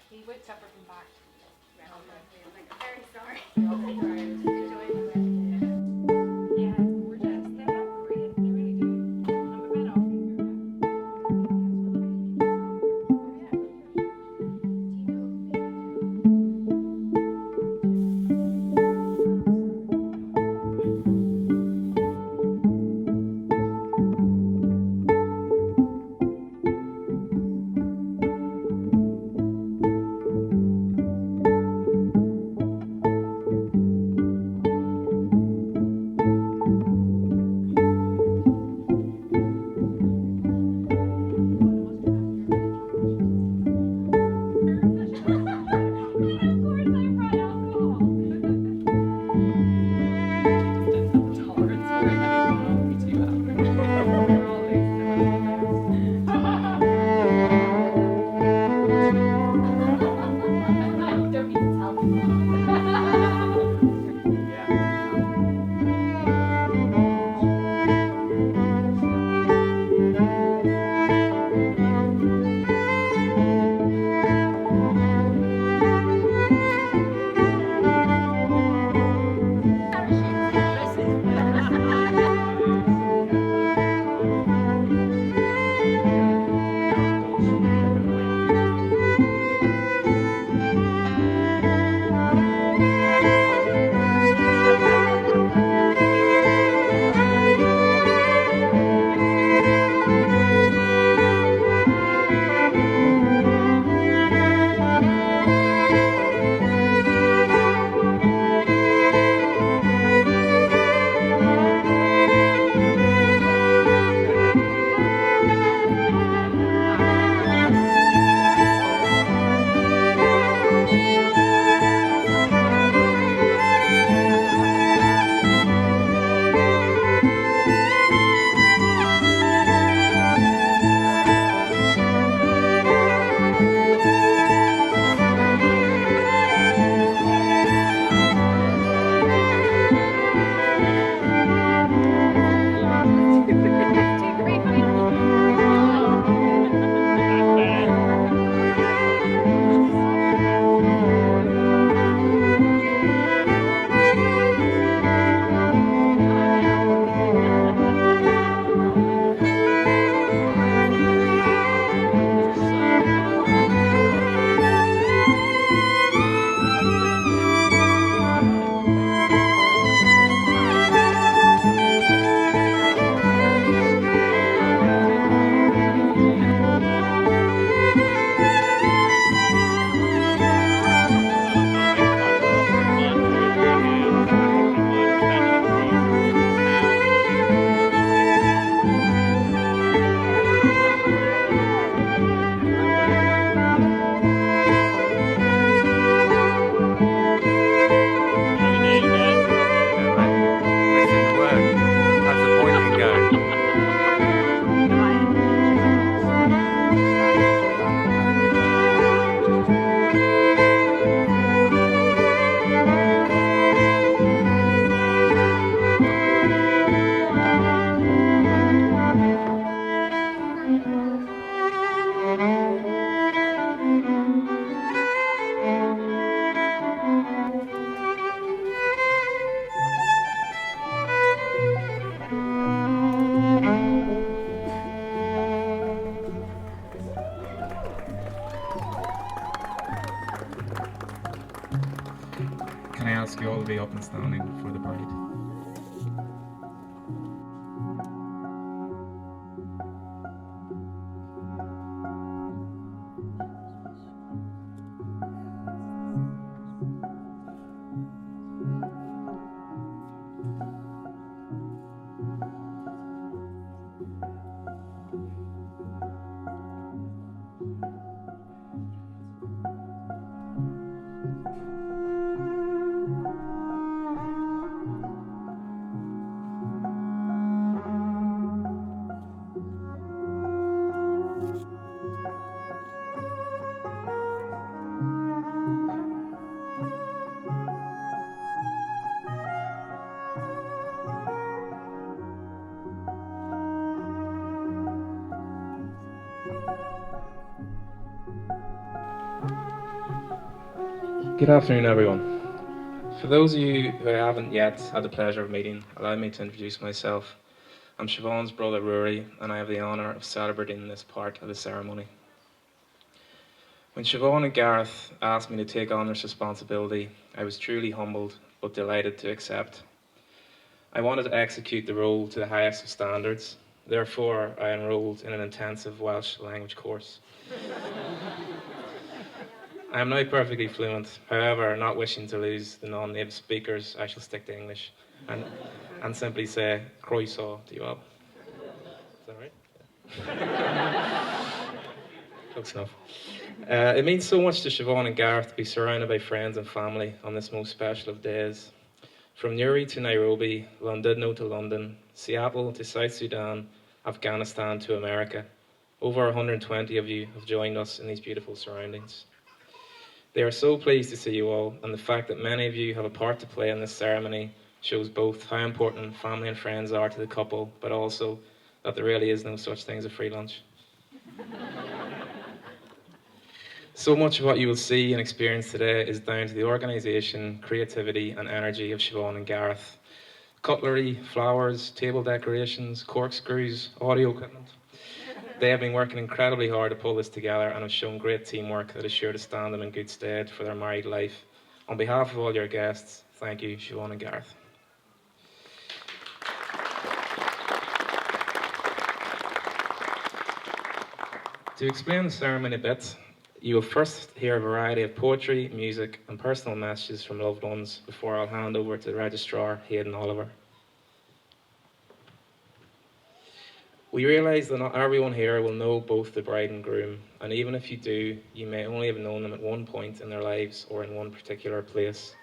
He went separate from back. I'm very sorry. Enjoy the wedding. Yeah, gorgeous. They look great. They really do. I'm a bit off. Can I ask you all to be up and standing for the parade? Good afternoon, everyone. For those of you who I haven't yet had the pleasure of meeting, allow me to introduce myself. I'm Siobhan's brother Rory, and I have the honour of celebrating this part of the ceremony. When Siobhan and Gareth asked me to take on this responsibility, I was truly humbled but delighted to accept. I wanted to execute the role to the highest of standards, therefore I enrolled in an intensive Welsh language course. I am now perfectly fluent, however, not wishing to lose the non-native speakers, I shall stick to English and simply say croeso to you all. Is that right? Close enough. It means so much to Siobhan and Gareth to be surrounded by friends and family on this most special of days. From Newry to Nairobi, Londonderry to London, Seattle to South Sudan, Afghanistan to America, over 120 of you have joined us in these beautiful surroundings. They are so pleased to see you all, and the fact that many of you have a part to play in this ceremony shows both how important family and friends are to the couple, but also that there really is no such thing as a free lunch. So much of what you will see and experience today is down to the organisation, creativity and energy of Siobhan and Gareth. Cutlery, flowers, table decorations, corkscrews, audio equipment. They have been working incredibly hard to pull this together and have shown great teamwork that is sure to stand them in good stead for their married life. On behalf of all your guests, thank you, Siobhan and Gareth. To explain the ceremony a bit, you will first hear a variety of poetry, music and personal messages from loved ones before I'll hand over to the registrar, Hayden Oliver. We realise that not everyone here will know both the bride and groom, and even if you do, you may only have known them at one point in their lives or in one particular place.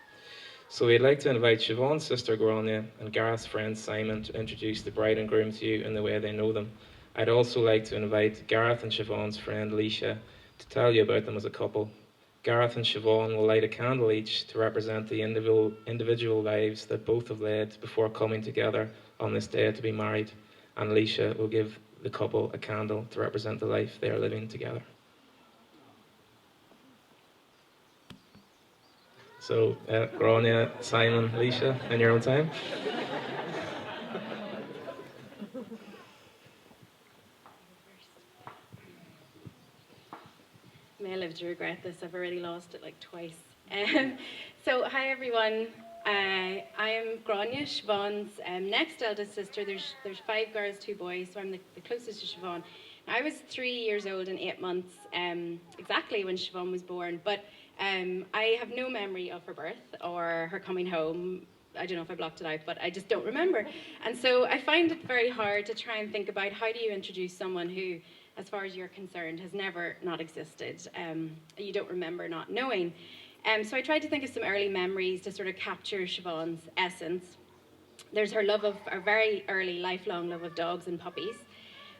So we'd like to invite Siobhan's sister Grania and Gareth's friend Simon to introduce the bride and groom to you in the way they know them. I'd also like to invite Gareth and Siobhan's friend Leisha to tell you about them as a couple. Gareth and Siobhan will light a candle each to represent the individual lives that both have led before coming together on this day to be married. And Leisha will give the couple a candle to represent the life they are living together. So, Grania, Simon, Leisha, in your own time. May I live to regret this. I've already lost it like twice. So, hi everyone. I am Grania, Siobhan's next eldest sister. There's 5 girls, 2 boys, so I'm the closest to Siobhan. I was 3 years old and 8 months, exactly when Siobhan was born, but I have no memory of her birth or her coming home. I don't know if I blocked it out, but I just don't remember. And so I find it very hard to try and think about how do you introduce someone who, as far as you're concerned, has never not existed. You don't remember not knowing. So I tried to think of some early memories to sort of capture Siobhan's essence. There's her very early, lifelong love of dogs and puppies.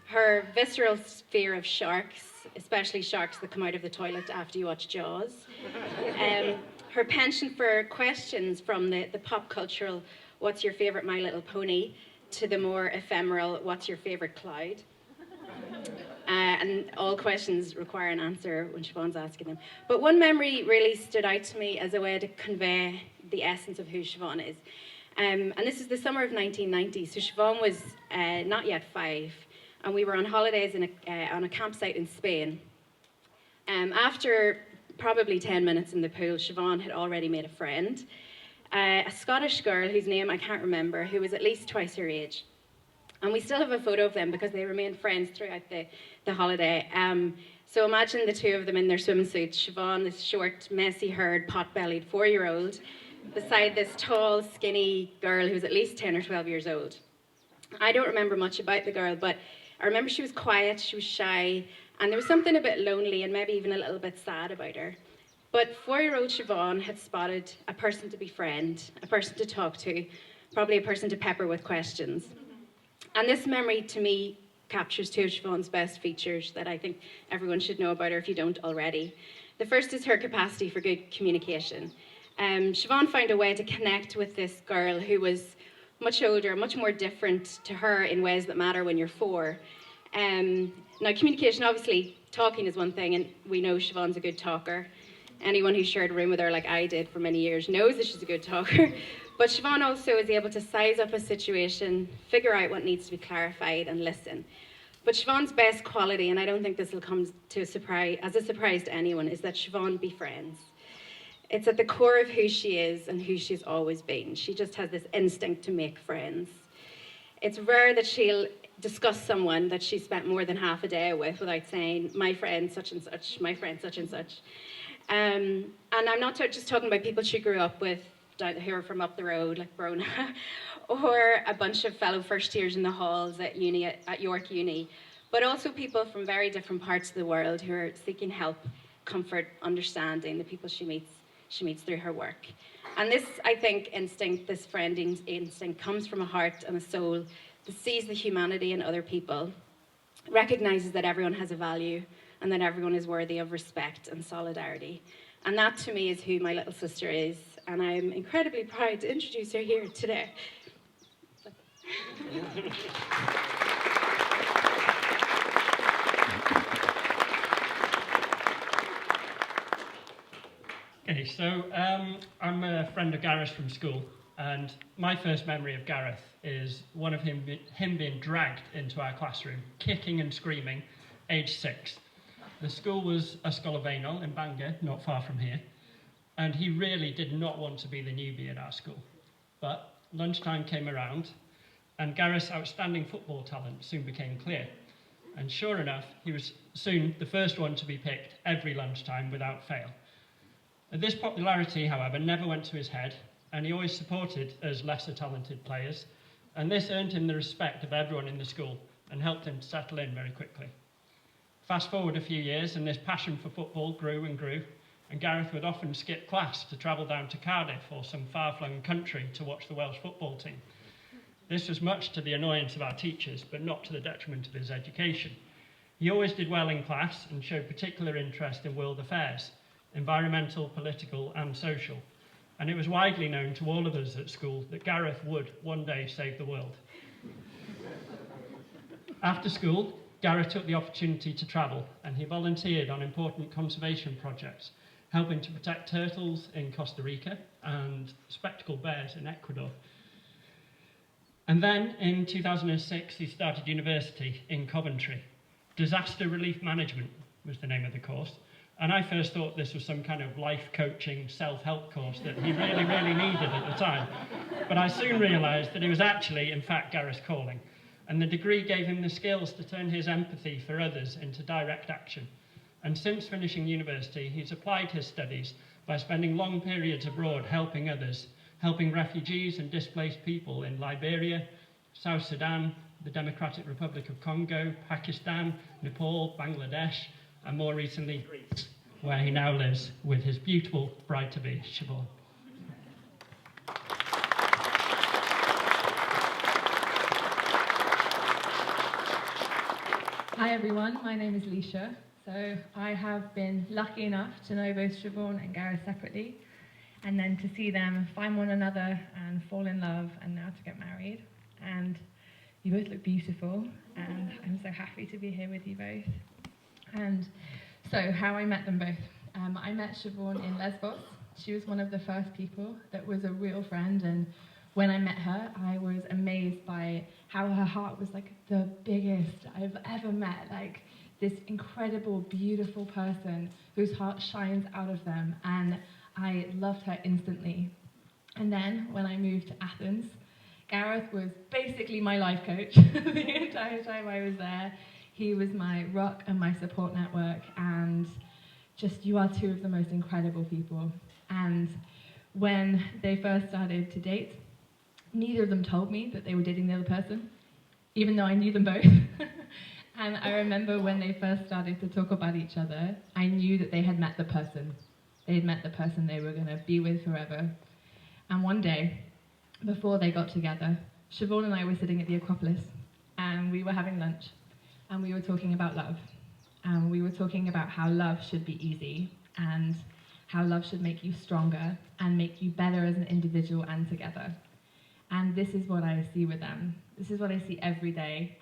Her visceral fear of sharks, especially sharks that come out of the toilet after you watch Jaws. Her penchant for questions from the pop cultural, what's your favourite My Little Pony, to the more ephemeral, what's your favourite cloud? And all questions require an answer when Siobhan's asking them. But one memory really stood out to me as a way to convey the essence of who Siobhan is. And this is the summer of 1990, so Siobhan was not yet 5, and we were on holidays on a campsite in Spain. After probably 10 minutes in the pool, Siobhan had already made a friend, a Scottish girl whose name I can't remember, who was at least twice her age. And we still have a photo of them because they remained friends throughout the holiday. So imagine the two of them in their swimsuits. Siobhan, this short, messy-haired, pot-bellied 4-year-old, beside this tall, skinny girl who was at least 10 or 12 years old. I don't remember much about the girl, but I remember she was quiet, she was shy, and there was something a bit lonely and maybe even a little bit sad about her. But 4-year-old Siobhan had spotted a person to befriend, a person to talk to, probably a person to pepper with questions. And this memory, to me, captures 2 of Siobhan's best features that I think everyone should know about her if you don't already. The first is her capacity for good communication. Siobhan found a way to connect with this girl who was much older, much more different to her in ways that matter when you're 4. Now, communication, obviously, talking is one thing, and we know Siobhan's a good talker. Anyone who shared a room with her like I did for many years knows that she's a good talker. But Siobhan also is able to size up a situation, figure out what needs to be clarified, and listen. But Siobhan's best quality, and I don't think this will come to a surprise to anyone, is that Siobhan befriends. It's at the core of who she is and who she's always been. She just has this instinct to make friends. It's rare that she'll discuss someone that she spent more than half a day with without saying, my friend such and such, my friend such and such. And I'm not just talking about people she grew up with down here from up the road, like Brona, or a bunch of fellow first years in the halls at York Uni, but also people from very different parts of the world who are seeking help, comfort, understanding, the people she meets through her work. And this, I think, this friending instinct comes from a heart and a soul that sees the humanity in other people, recognises that everyone has a value and that everyone is worthy of respect and solidarity. And that, to me, is who my little sister is, and I'm incredibly proud to introduce her here today. Okay, so I'm a friend of Gareth from school, and my first memory of Gareth is one of him being dragged into our classroom, kicking and screaming, age 6. The school was Ysgol y Faenol in Bangor, not far from here, and he really did not want to be the newbie at our school. But lunchtime came around, and Gareth's outstanding football talent soon became clear. And sure enough, he was soon the first one to be picked every lunchtime without fail. This popularity, however, never went to his head, and he always supported us lesser talented players, and this earned him the respect of everyone in the school and helped him to settle in very quickly. Fast forward a few years, and this passion for football grew and grew, and Gareth would often skip class to travel down to Cardiff or some far-flung country to watch the Welsh football team. This was much to the annoyance of our teachers, but not to the detriment of his education. He always did well in class and showed particular interest in world affairs, environmental, political and social. And it was widely known to all of us at school that Gareth would one day save the world. After school, Gareth took the opportunity to travel, and he volunteered on important conservation projects, helping to protect turtles in Costa Rica and spectacled bears in Ecuador. And then in 2006, he started university in Coventry. Disaster Relief Management was the name of the course. And I first thought this was some kind of life coaching, self-help course that he really, really needed at the time. But I soon realised that it was actually, in fact, Gareth's calling. And the degree gave him the skills to turn his empathy for others into direct action. And since finishing university, he's applied his studies by spending long periods abroad helping others, helping refugees and displaced people in Liberia, South Sudan, the Democratic Republic of Congo, Pakistan, Nepal, Bangladesh, and more recently Greece, where he now lives with his beautiful bride-to-be, Siobhan. Hi everyone, my name is Leisha. So I have been lucky enough to know both Siobhan and Gareth separately, and then to see them find one another and fall in love, and now to get married. And you both look beautiful, and I'm so happy to be here with you both. And so how I met them both. I met Siobhan in Lesbos. She was one of the first people that was a real friend, and when I met her, I was amazed by how her heart was like the biggest I've ever met, like this incredible, beautiful person whose heart shines out of them, and I loved her instantly. And then when I moved to Athens, Gareth was basically my life coach the entire time I was there. He was my rock and my support network, and just you are two of the most incredible people. And when they first started to date, neither of them told me that they were dating the other person, even though I knew them both. And I remember when they first started to talk about each other, I knew that they had met the person. They had met the person they were going to be with forever. And one day, before they got together, Siobhan and I were sitting at the Acropolis, and we were having lunch, and we were talking about love. And we were talking about how love should be easy, and how love should make you stronger, and make you better as an individual and together. And this is what I see with them. This is what I see every day.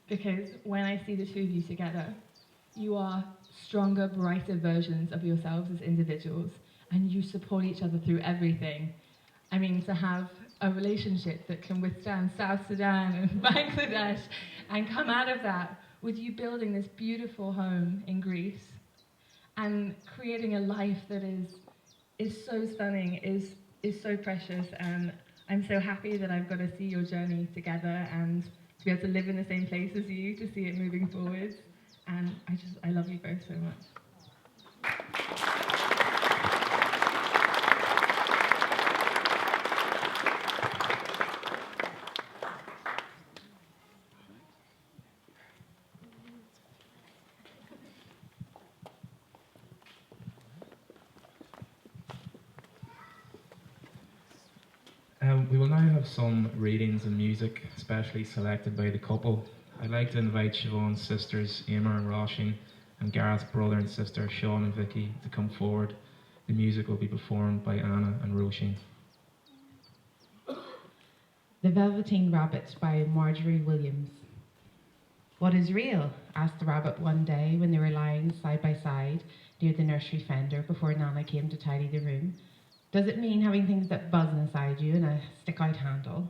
Because when I see the two of you together, you are stronger, brighter versions of yourselves as individuals, and you support each other through everything. I mean, to have a relationship that can withstand South Sudan and Bangladesh and come out of that with you building this beautiful home in Greece and creating a life that is so stunning, is so precious, and I'm so happy that I've got to see your journey together and to be able to live in the same place as you, to see it moving forwards. And I love you both so much. We will now have some readings and music, specially selected by the couple. I'd like to invite Siobhan's sisters, Emer and Roisin, and Gareth's brother and sister, Sean and Vicky, to come forward. The music will be performed by Anna and Roisin. The Velveteen Rabbit by Marjorie Williams. What is real? Asked the rabbit one day when they were lying side by side near the nursery fender before Nana came to tidy the room. Does it mean having things that buzz inside you and a stick-out handle?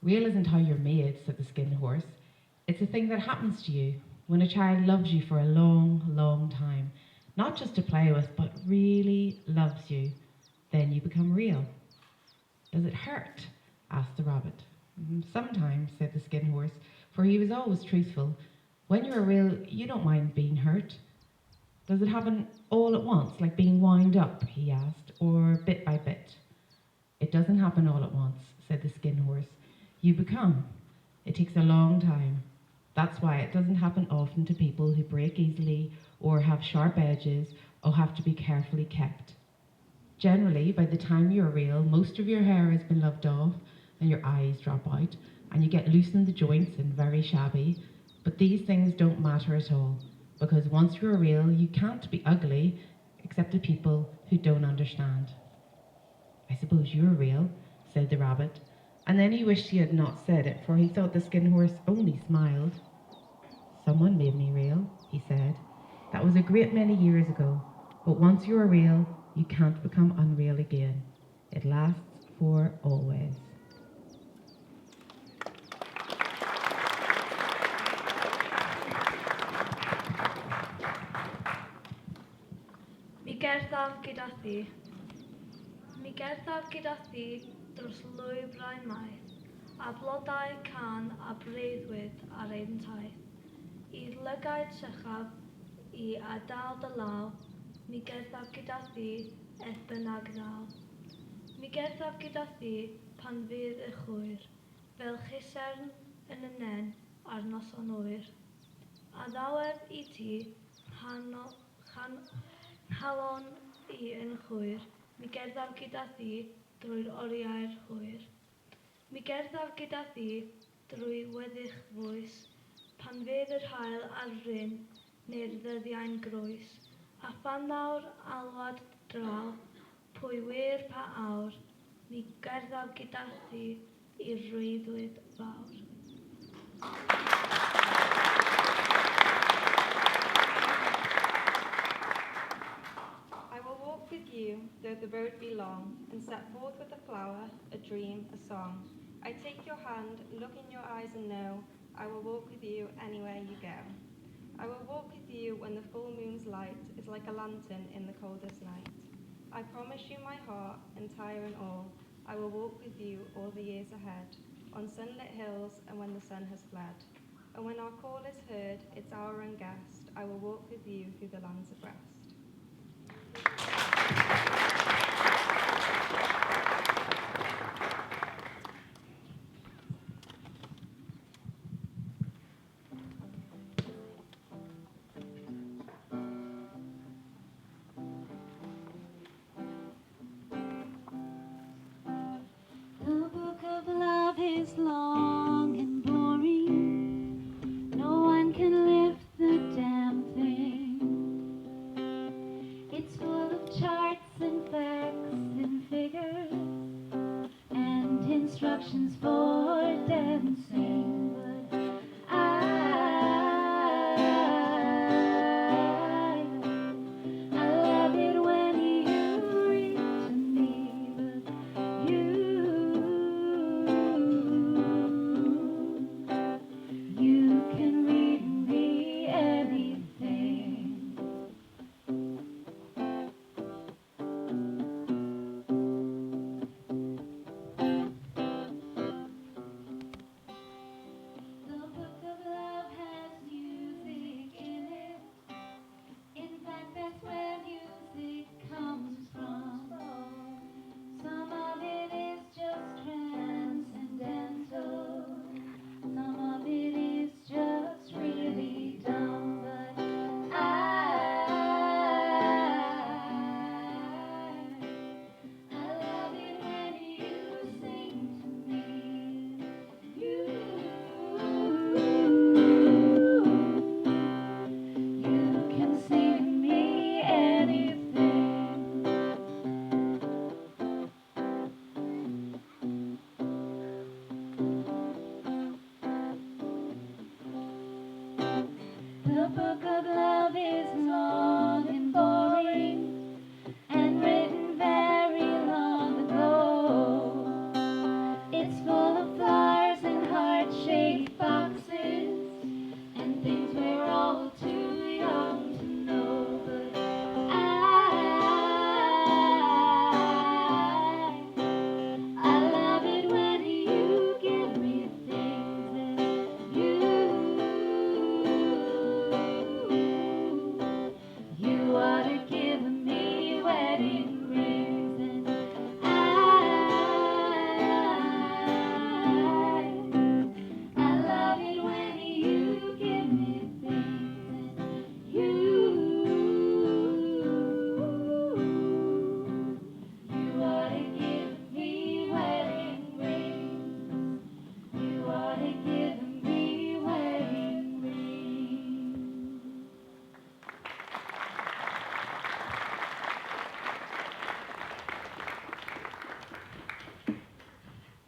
Real isn't how you're made, said the Skin Horse. It's a thing that happens to you when a child loves you for a long, long time. Not just to play with, but really loves you. Then you become real. Does it hurt? Asked the rabbit. Sometimes, said the Skin Horse, for he was always truthful. When you're real, you don't mind being hurt. Does it happen all at once, like being wound up, he asked, or bit by bit? It doesn't happen all at once, said the Skin Horse. You become. It takes a long time. That's why it doesn't happen often to people who break easily or have sharp edges or have to be carefully kept. Generally, by the time you're real, most of your hair has been loved off and your eyes drop out and you get loose in the joints and very shabby. But these things don't matter at all, because once you're real, you can't be ugly except to people who don't understand. I suppose you're real, said the rabbit, and then he wished he had not said it, for he thought the Skin Horse only smiled. Someone made me real, he said. That was a great many years ago, but once you're real, you can't become unreal again. It lasts for always. Mi gerddaf gyda thi. Mi gerddaf gyda thi dros lwybrau maith, a blodau can a breuddwyd ar ein taith. I lygaid sychaf, i adael dy law, mi gerddaf gyda thi eith bynnag naw. Mi gerddaf gyda thi pan fydd y chwyr, fel chysern yn y nen ar noson oer. A ddawedd i ti, halon i yn chwyr, mi gerddaf gyda thi drwy'r oriau'r hwyr. Mi gerddaf gyda thi drwy weddill fwys, pan fydd yr hael ar ryn neu'r ddyddiau'n grwys. A phan nawr alwad draw, pwy wir pa awr, mi gerddaf gyda thi i'r rwyddwyd fawr. I will walk with you, though the road be long, and set forth with a flower, a dream, a song. I take your hand, look in your eyes and know, I will walk with you anywhere you go. I will walk with you when the full moon's light is like a lantern in the coldest night. I promise you my heart, entire and all, I will walk with you all the years ahead, on sunlit hills and when the sun has fled. And when our call is heard, its hour and guest, I will walk with you through the lands of rest. The book of love is long and boring. No one can lift the damn thing. It's full of charts and facts and figures and instructions for dancing. But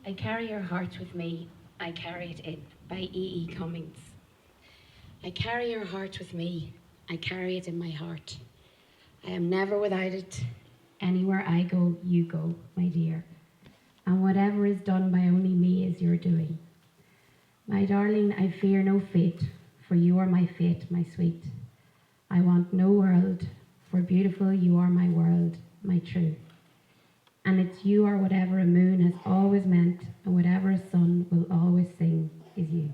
I carry your heart with me, I carry it in, by E. E. Cummings. I carry your heart with me, I carry it in my heart. I am never without it. Anywhere I go, you go, my dear. And whatever is done by only me is your doing. My darling, I fear no fate, for you are my fate, my sweet. I want no world, for beautiful you are my world, my true. And it's you are whatever a moon has always meant, and whatever a sun will always sing is you.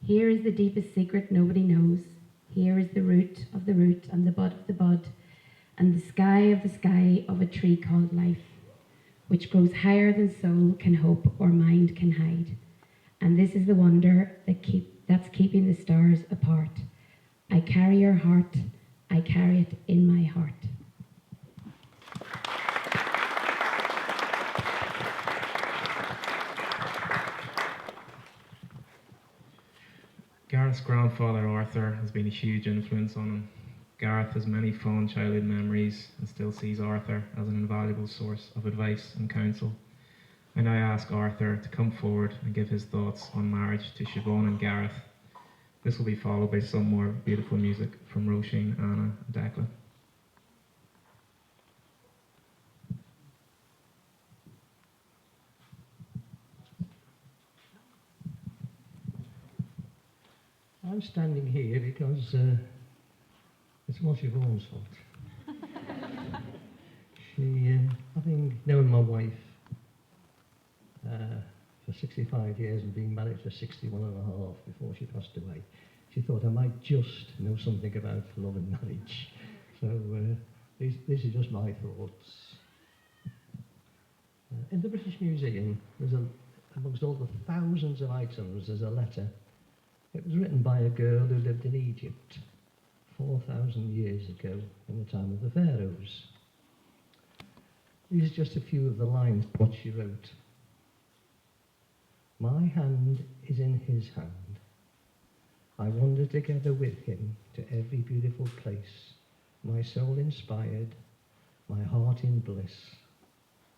Here is the deepest secret nobody knows. Here is the root of the root and the bud of the bud, and the sky of the sky of a tree called life, which grows higher than soul can hope or mind can hide. And this is the wonder that's keeping the stars apart. I carry your heart, I carry it in my heart. Gareth's grandfather Arthur has been a huge influence on him. Gareth has many fond childhood memories and still sees Arthur as an invaluable source of advice and counsel. I now ask Arthur to come forward and give his thoughts on marriage to Siobhan and Gareth. This will be followed by some more beautiful music from Roisin, Anna and Declan. I'm standing here because it's all Siobhan's fault. She, having known my wife for 65 years and being married for 61 and a half before she passed away, she thought I might just know something about love and marriage. So this is just my thoughts. In the British Museum, amongst all the thousands of items, there's a letter. It was written by a girl who lived in Egypt 4,000 years ago, in the time of the pharaohs. These are just a few of the lines of what she wrote. My hand is in his hand. I wander together with him to every beautiful place, my soul inspired, my heart in bliss,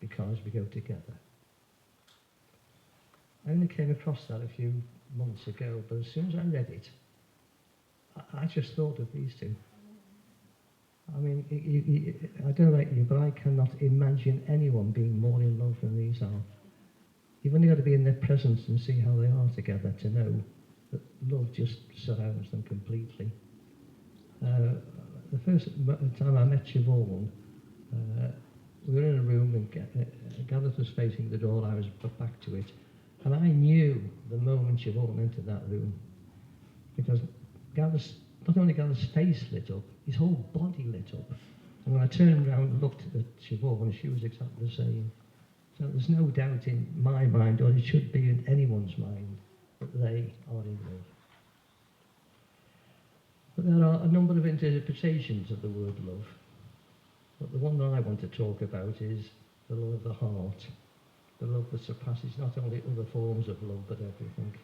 because we go together. I only came across that a few months ago, but as soon as I read it, I just thought of these two. I mean, I don't know about you, but I cannot imagine anyone being more in love than these are. You've only got to be in their presence and see how they are together to know that love just surrounds them completely. The first time I met Siobhan, we were in a room and Gareth was facing the door, I was back to it, and I knew the moment Siobhan entered that room, because not only Gareth's face lit up, his whole body lit up. And when I turned around and looked at Siobhan, she was exactly the same. So there's no doubt in my mind, or it should be in anyone's mind, that they are in love. But there are a number of interpretations of the word love. But the one that I want to talk about is the love of the heart, the love that surpasses not only other forms of love, but everything.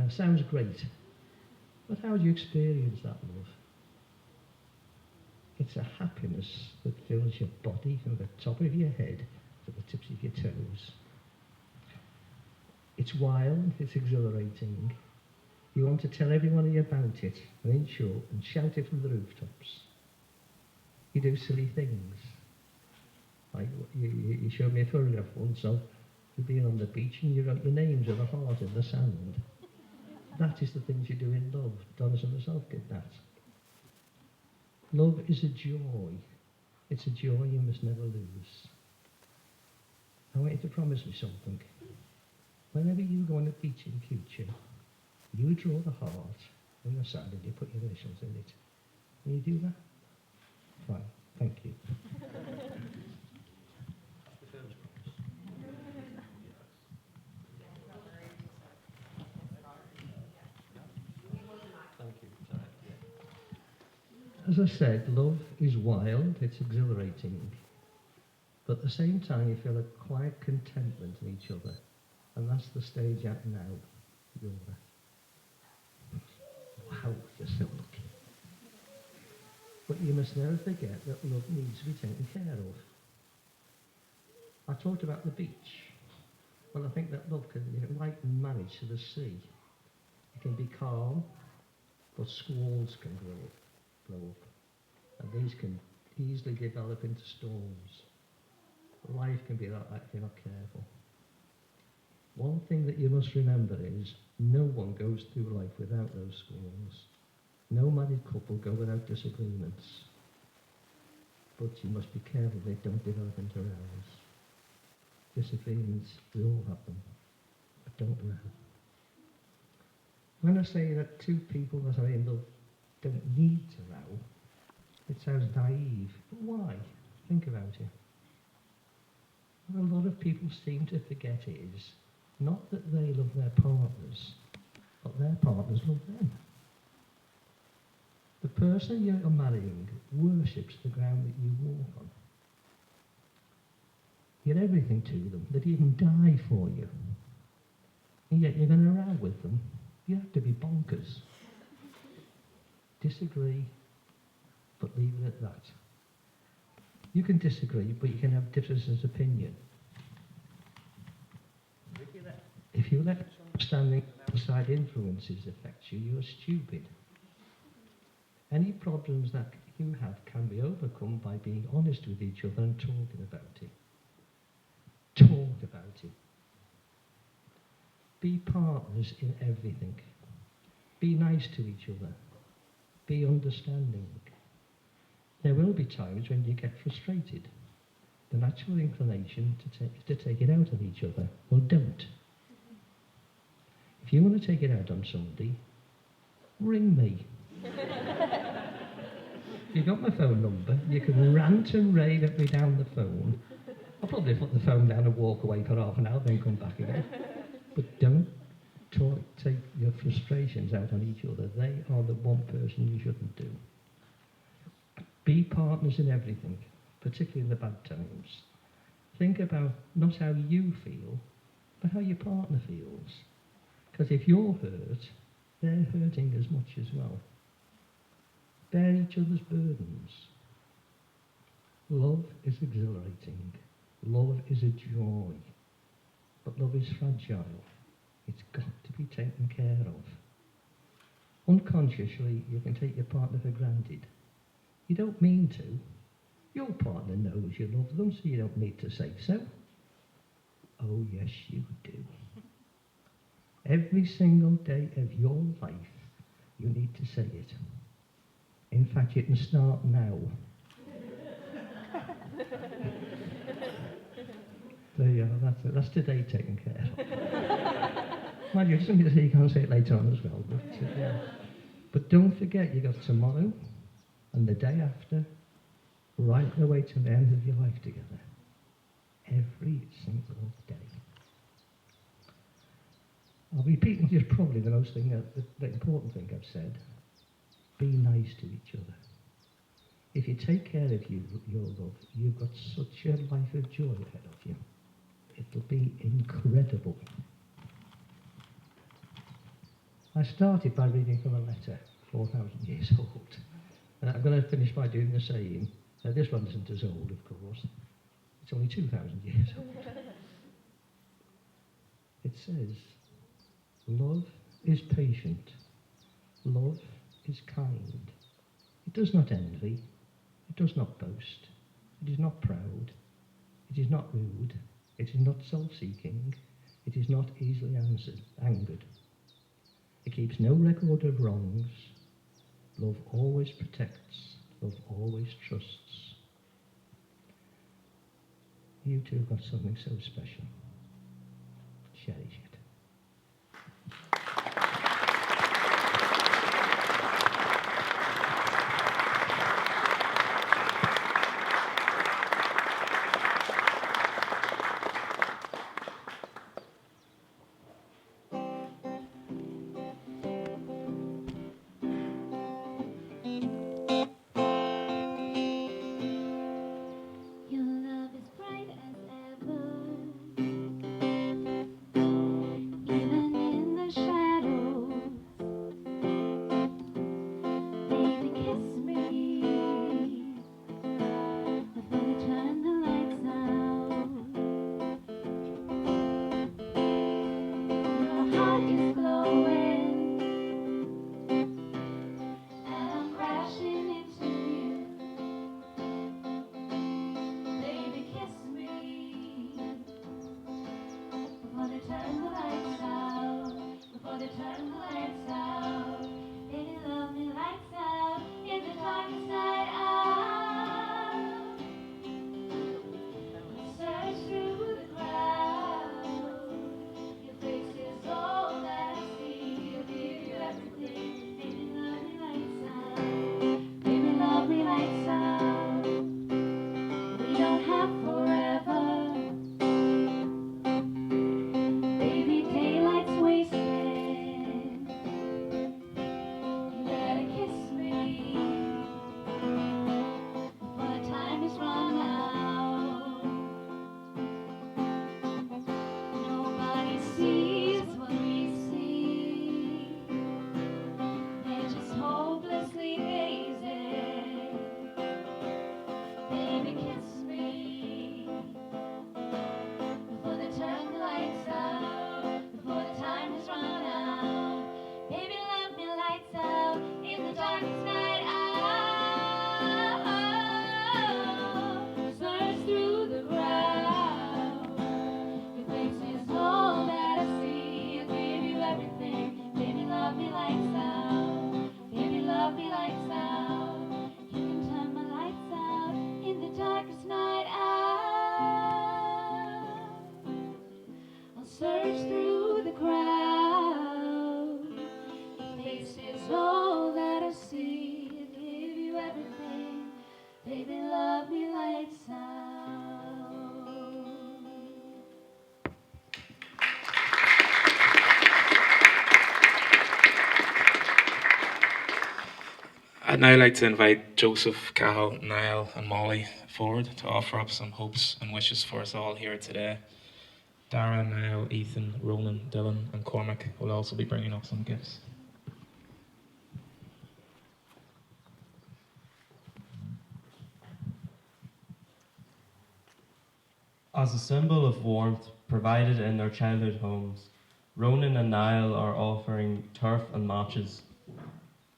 Sounds great, but how do you experience that love? It's a happiness that fills your body from the top of your head to the tips of your toes. It's wild, it's exhilarating. You want to tell everybody about it, and in short, and shout it from the rooftops. You do silly things. Like you showed me a photograph once of you being on the beach and you wrote your names with a heart in the sand. That is the things you do in love. Donis and myself get that. Love is a joy. It's a joy you must never lose. I want you to promise me something. Whenever you go on a beach in future, you draw the heart in the sand and you put your initials in it. Can you do that? Fine. Thank you. As I said, love is wild, it's exhilarating, but at the same time you feel a quiet contentment in each other, and that's the stage you're at now. You're at. Wow, you're so lucky. But you must never forget that love needs to be taken care of. I talked about the beach. Well, I think that love can be like marriage to the sea. It can be calm, but squalls can blow up. And these can easily develop into storms. Life can be like that if you're not careful. One thing that you must remember is no one goes through life without those squalls. No married couple go without disagreements. But you must be careful they don't develop into rows. Disagreements, we all have them, but don't row. When I say that two people that are in love don't need to row, it sounds naive, but why? Think about it. What a lot of people seem to forget is not that they love their partners, but their partners love them. The person you're marrying worships the ground that you walk on. You're everything to them. They'd even die for you. And yet you're going to row with them. You have to be bonkers. Disagree, but leave it at that. You can disagree, but you can have differences of opinion. If you let understanding outside influences affect you, you're stupid. Any problems that you have can be overcome by being honest with each other and talking about it. Talk about it. Be partners in everything. Be nice to each other. Be understanding. There will be times when you get frustrated. The natural inclination to take it out on each other. Well, don't. If you want to take it out on somebody, ring me. If you've got my phone number, you can rant and rave at me down the phone. I'll probably put the phone down and walk away for half an hour, then come back again. But don't take your frustrations out on each other. They are the one person you shouldn't do. Be partners in everything, particularly in the bad times. Think about not how you feel, but how your partner feels. Because if you're hurt, they're hurting as much as well. Bear each other's burdens. Love is exhilarating. Love is a joy. But love is fragile. It's got to be taken care of. Unconsciously, you can take your partner for granted. You don't mean to. Your partner knows you love them, so you don't need to say so. Oh, yes, you do. Every single day of your life, you need to say it. In fact, you can start now. There you are, that's it. That's today taken care of. Mind you, something to say you can't say it later on as well. But don't forget, you got tomorrow and the day after, right the way to the end of your life together. Every single day. I'll repeat what is probably the most thing, the important thing I've said. Be nice to each other. If you take care of your love, you've got such a life of joy ahead of you. It'll be incredible. I started by reading from a letter, 4,000 years old. And I'm going to finish by doing the same. This one isn't as old, of course. It's only 2,000 years old. It says, love is patient. Love is kind. It does not envy. It does not boast. It is not proud. It is not rude. It is not self-seeking. It is not easily angered. It keeps no record of wrongs. Love always protects. Love always trusts. You two have got something so special. Cherish it. Your love is bright as ever. I'd now like to invite Joseph, Cahill, Niall, and Molly forward to offer up some hopes and wishes for us all here today. Dara, Niall, Ethan, Ronan, Dylan, and Cormac will also be bringing up some gifts. As a symbol of warmth provided in their childhood homes, Ronan and Niall are offering turf and matches.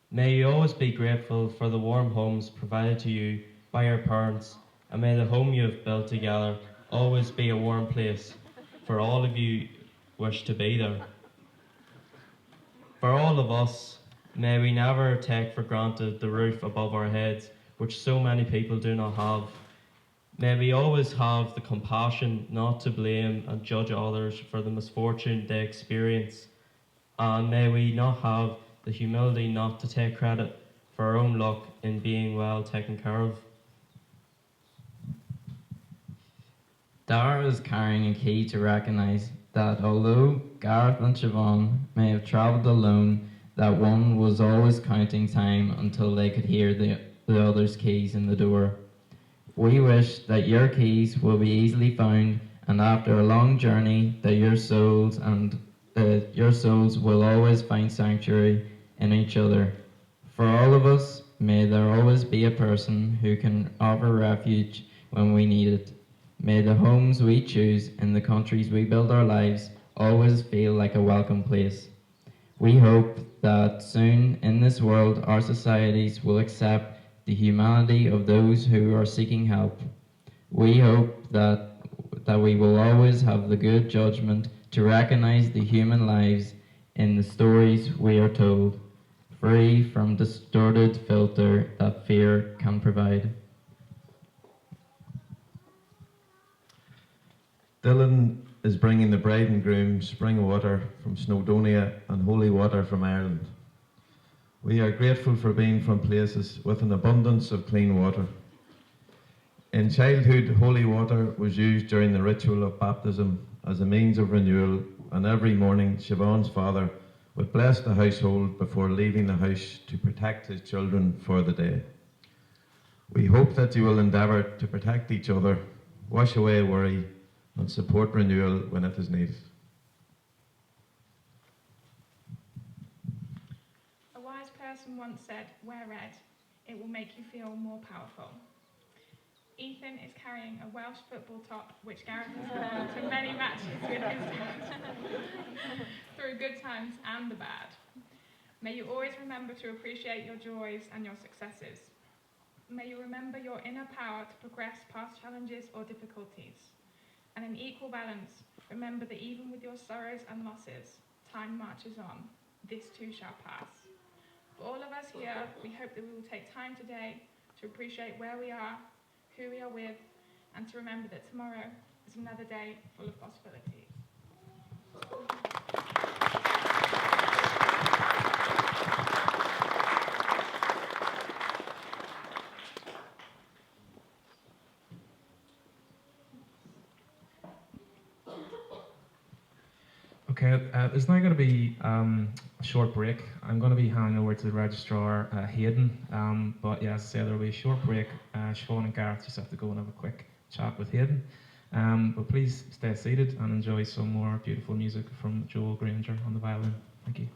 May you always be grateful for the warm homes provided to you by your parents, and may the home you have built together always be a warm place for all of you wish to be there. For all of us, may we never take for granted the roof above our heads, which so many people do not have. May we always have the compassion not to blame and judge others for the misfortune they experience. And may we not have the humility not to take credit for our own luck in being well taken care of. Dara is carrying a key to recognise that although Gareth and Siobhan may have travelled alone, that one was always counting time until they could hear the other's keys in the door. We wish that your keys will be easily found, and after a long journey, that your souls will always find sanctuary in each other. For all of us, may there always be a person who can offer refuge when we need it. May the homes we choose in the countries we build our lives always feel like a welcome place. We hope that soon in this world our societies will accept the humanity of those who are seeking help. We hope that we will always have the good judgment to recognize the human lives in the stories we are told, free from distorted filter that fear can provide. Dylan is bringing the bride and groom spring water from Snowdonia and holy water from Ireland. We are grateful for being from places with an abundance of clean water. In childhood, holy water was used during the ritual of baptism as a means of renewal, and every morning Siobhan's father would bless the household before leaving the house to protect his children for the day. We hope that you will endeavour to protect each other, wash away worry, and support renewal when it is needed. A wise person once said, "Wear red, it will make you feel more powerful." Ethan is carrying a Welsh football top, which Gareth has worn to many matches with his dad, through good times and the bad. May you always remember to appreciate your joys and your successes. May you remember your inner power to progress past challenges or difficulties. And in equal balance, remember that even with your sorrows and losses, time marches on. This too shall pass. For all of us here, we hope that we will take time today to appreciate where we are, who we are with, and to remember that tomorrow is another day full of possibilities. Okay, there's now going to be a short break. I'm going to be handing over to the registrar, Hayden. But yeah, as I say, there will be a short break. Siobhan and Gareth just have to go and have a quick chat with Hayden. But please stay seated and enjoy some more beautiful music from Joel Granger on the violin. Thank you.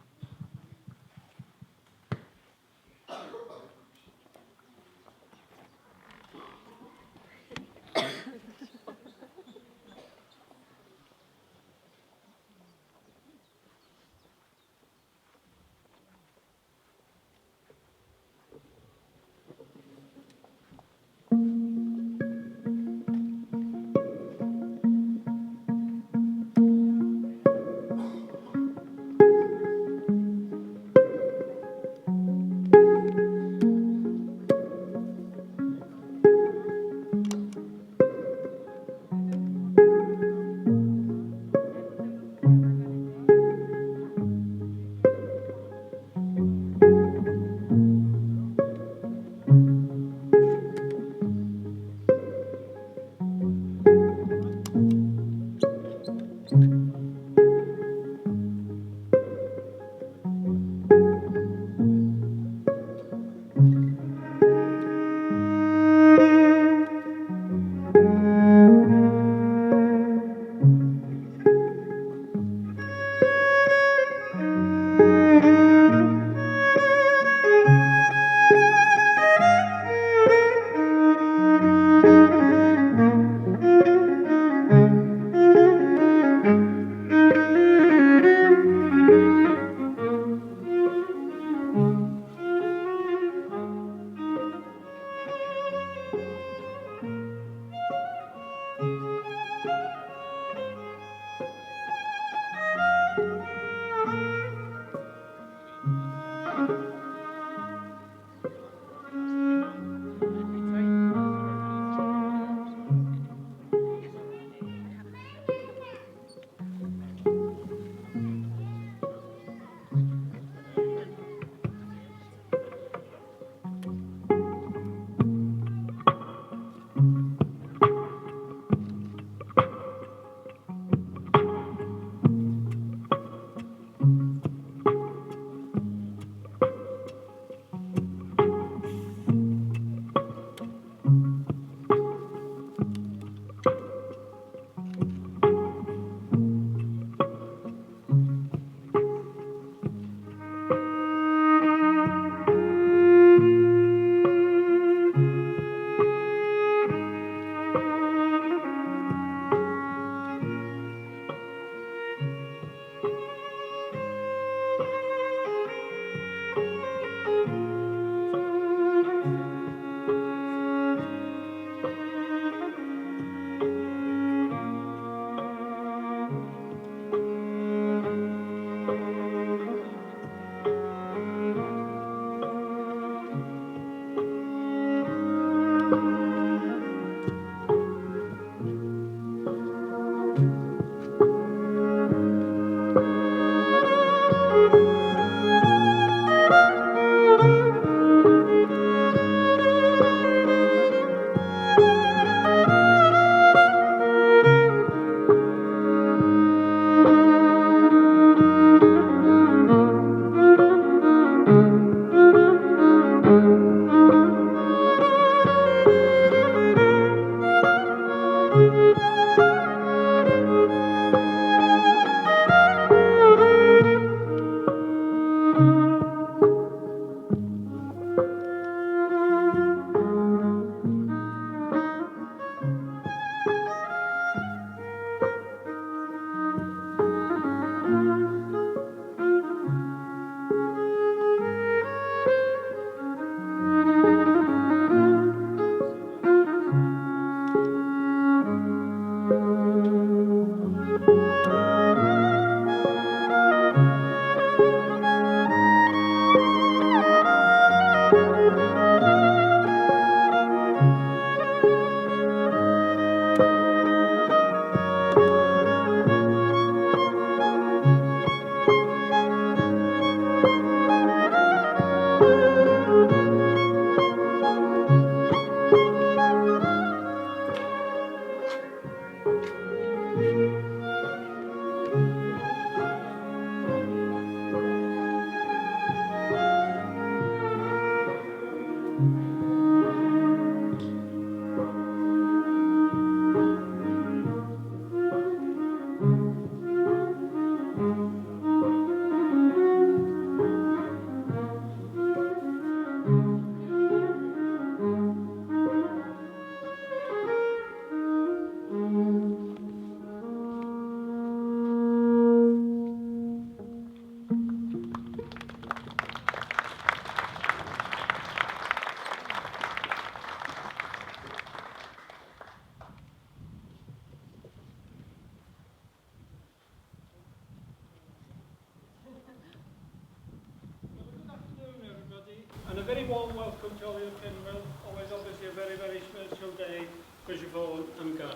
Jolly of Kinwell, always obviously a very, very special day for Siobhan and Gareth.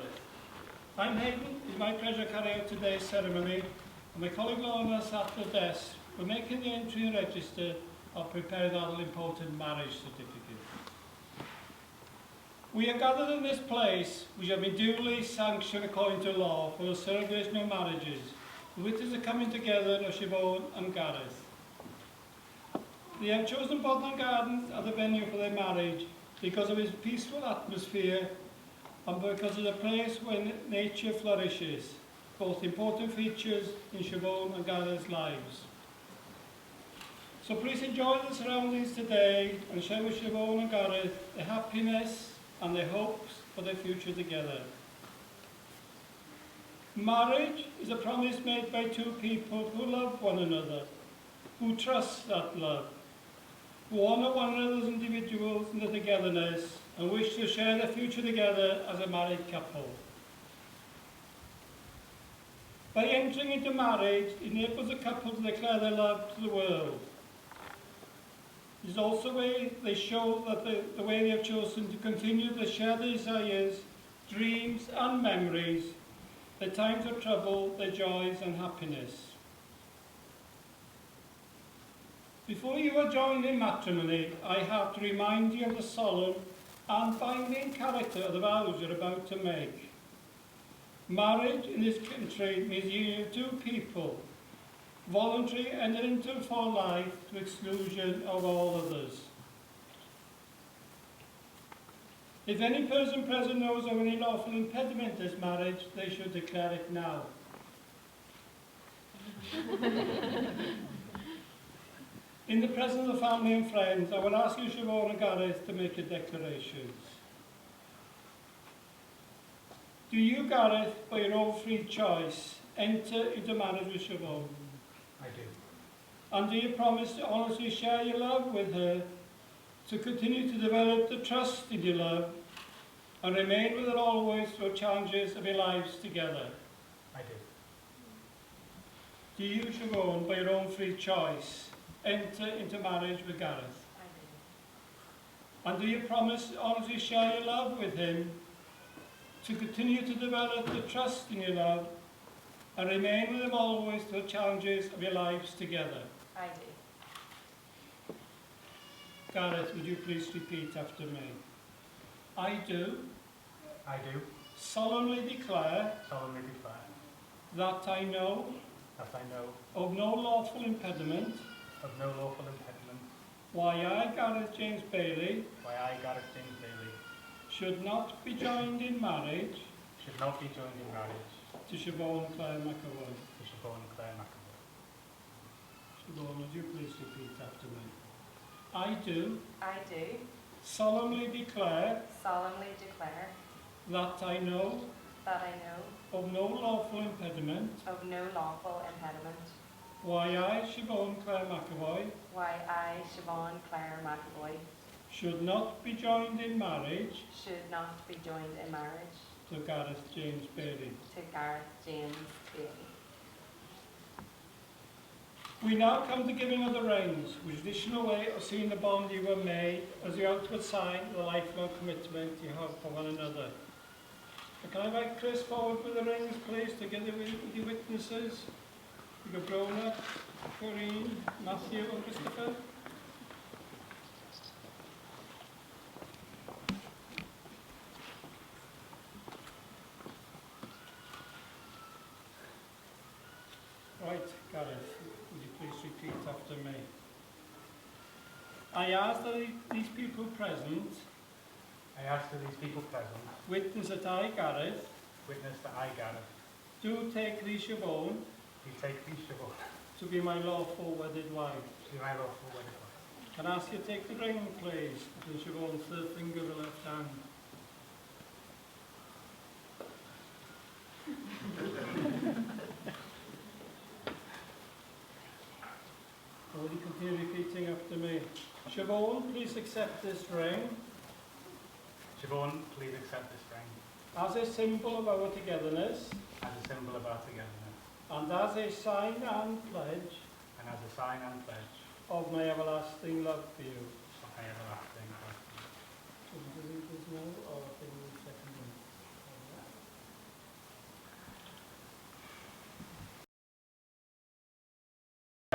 I'm Hayden. It's my pleasure to carry out today's ceremony, and my colleague Lorna sat at the desk. We're making the entry and register of preparing that all-important marriage certificate. We are gathered in this place, which have been duly sanctioned according to law for the celebration of marriages. The witnesses are coming together of Siobhan and Gareth. They have chosen Bodmin Gardens as the venue for their marriage because of its peaceful atmosphere and because of the place where nature flourishes, both important features in Siobhan and Gareth's lives. So please enjoy the surroundings today and share with Siobhan and Gareth their happiness and their hopes for their future together. Marriage is a promise made by two people who love one another, who trust that love, who honour one another as individuals in their togetherness and wish to share their future together as a married couple. By entering into marriage, it enables a couple to declare their love to the world. It is also a way they show that the way they have chosen to continue to share their desires, dreams and memories, their times of trouble, their joys and happiness. Before you are joined in matrimony, I have to remind you of the solemn and binding character of the vows you're about to make. Marriage in this country means the union of two people, voluntary entered into for life to exclusion of all others. If any person present knows of any lawful impediment to this marriage, they should declare it now. In the presence of family and friends, I will ask you, Siobhan and Gareth, to make your declarations. Do you, Gareth, by your own free choice, enter into marriage with Siobhan? I do. And do you promise to honestly share your love with her, to continue to develop the trust in your love, and remain with her always through challenges of your lives together? I do. Do you, Siobhan, by your own free choice, enter into marriage with Gareth? I do. And do you promise to honestly share your love with him, to continue to develop the trust in your love, and remain with him always through the challenges of your lives together? I do. Gareth, would you please repeat after me? I do. I do. Solemnly declare. Solemnly declare. That I know. That I know. Of no lawful impediment. Of no lawful impediment. Why I, Gareth James Bailey. Why I, Gareth James Bailey. Should not be joined in marriage. Should not be joined in marriage. To Siobhan Clare McAvoy. To Siobhan Clare McAvoy. Siobhan, would you please repeat after me? I do. I do. Solemnly declare. Solemnly declare. That I know. That I know. Of no lawful impediment. Of no lawful impediment. Why I, Siobhan Clare McAvoy. Why I, Siobhan Clare McAvoy. Should not be joined in marriage. Should not be joined in marriage. To Gareth James Bailey. To Gareth James Bailey. We now come to giving of the rings, which is the additional way of seeing the bond you were made as the outward sign of the lifelong commitment you have for one another. So can I invite Chris forward with the rings, please, together with the witnesses? We got Brona, Corinne, Matthew and Christopher. Right, Gareth, would you please repeat after me? I ask that these people present, witness that I, Gareth, do take thee, Siobhan, to be my lawful wedded wife. Can I ask you to take the ring, please, between Siobhan's third finger of the left hand. Will you continue repeating after me? Siobhan, please accept this ring. Siobhan, please accept this ring. As a symbol of our togetherness. As a symbol of our togetherness. And as a sign and pledge. And as a sign and pledge. Of my everlasting love for you. Of my everlasting love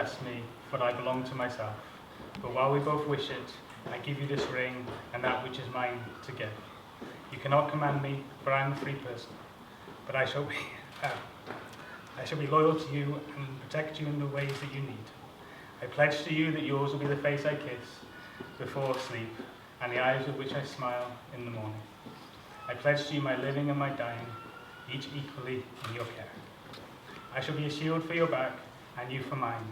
Bless me, for I belong to myself. But while we both wish it, I give you this ring and that which is mine to give. You cannot command me, for I am a free person. But I shall be loyal to you and protect you in the ways that you need. I pledge to you that yours will be the face I kiss before sleep, and the eyes with which I smile in the morning. I pledge to you my living and my dying, each equally in your care. I shall be a shield for your back, and you for mine.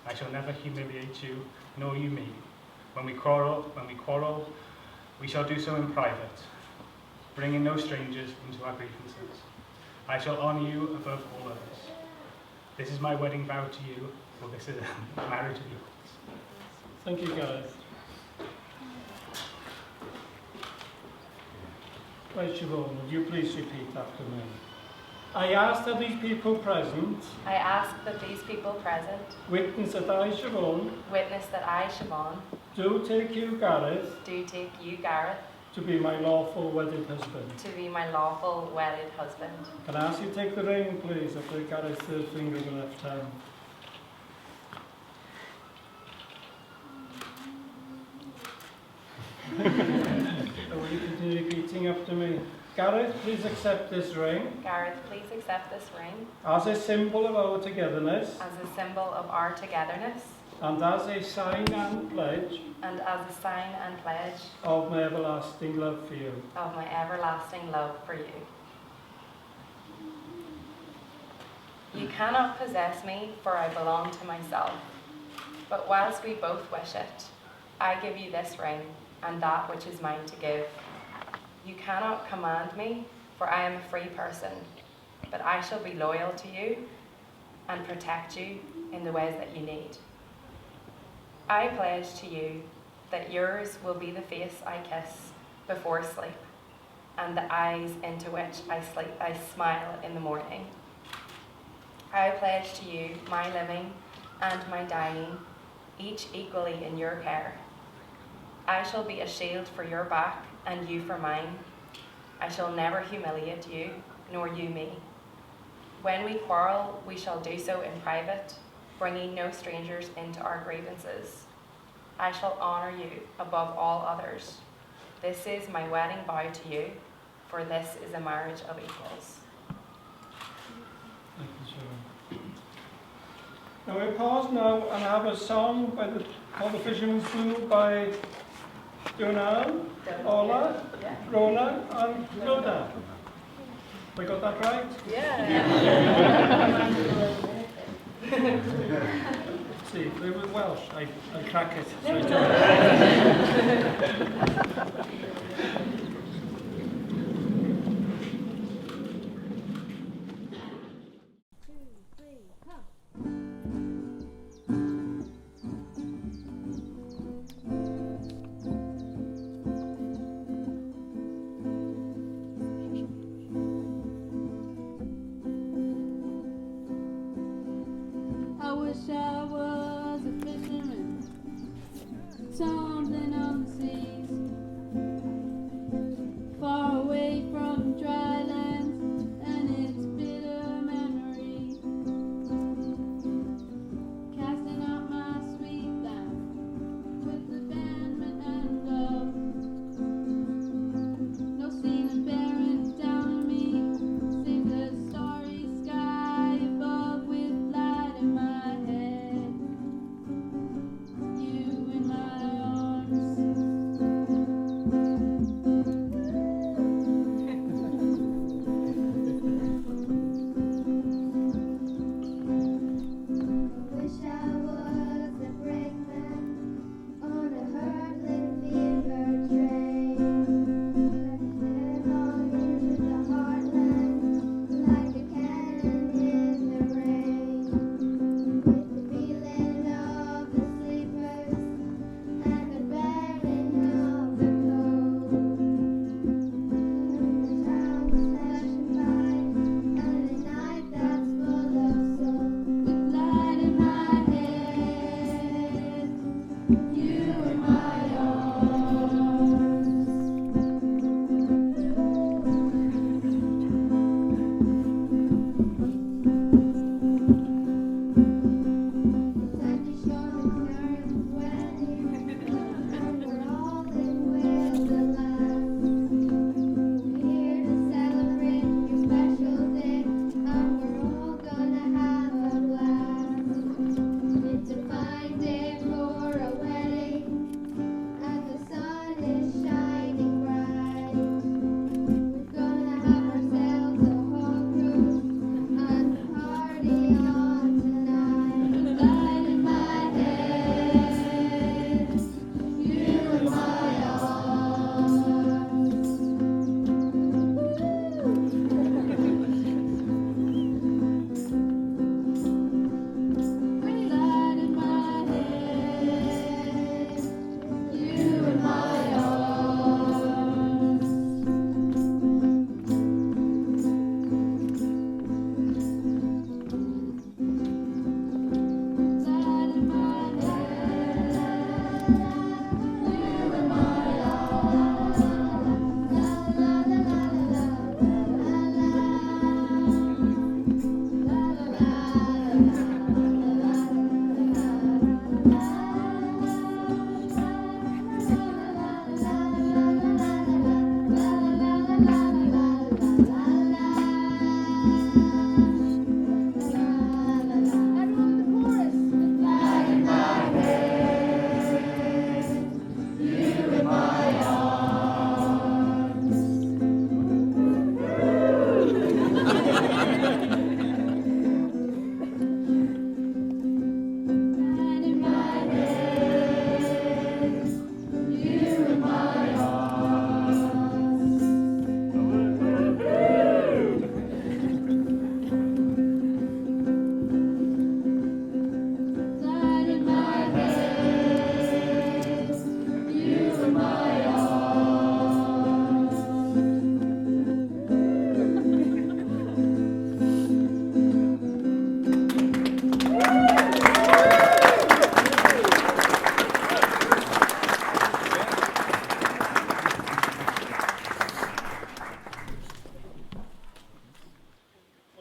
I shall never humiliate you, nor you me. When we quarrel, we shall do so in private, bringing no strangers into our grievances. I shall honour you above all others. This is my wedding vow to you, for this is a marriage of yours. Thank you, Gareth. Right, Siobhan, would you please repeat after me? I ask that these people present I ask that these people present witness that I, Siobhan, witness that I, Siobhan, do take you, Gareth, do take you, Gareth, to be my lawful wedded husband. to be my lawful wedded husband. Can I ask you to take the ring, please, of Gareth's third finger of the left hand? So will you continue repeating after me? Gareth, please accept this ring Gareth, please accept this ring as a symbol of our togetherness as a symbol of our togetherness and as a sign and pledge and as a sign and pledge of my everlasting love for you. of my everlasting love for you. You cannot possess me, for I belong to myself. But whilst we both wish it, I give you this ring and that which is mine to give. You cannot command me, for I am a free person, but I shall be loyal to you and protect you in the ways that you need. I pledge to you that yours will be the face I kiss before sleep and the eyes into which I smile in the morning. I pledge to you my living and my dying, each equally in your care. I shall be a shield for your back and you for mine. I shall never humiliate you, nor you me. When we quarrel, we shall do so in private, bringing no strangers into our grievances. I shall honour you above all others. This is my wedding vow to you, for this is a marriage of equals. Thank you, Siobhan. Now we'll pause now and have a song called The Fisherman's Fool by Jonan, Ola, Rona and Rhoda. Have I got that right? Yeah. See, they were Welsh. I crack it. I wish I was a fisherman, tumbling on the seas, far away from dry lands and its bitter memory, casting out my sweet laugh with abandonment and love. No scene bearing down on me, save the starry sky above with light in my head. You in my arms.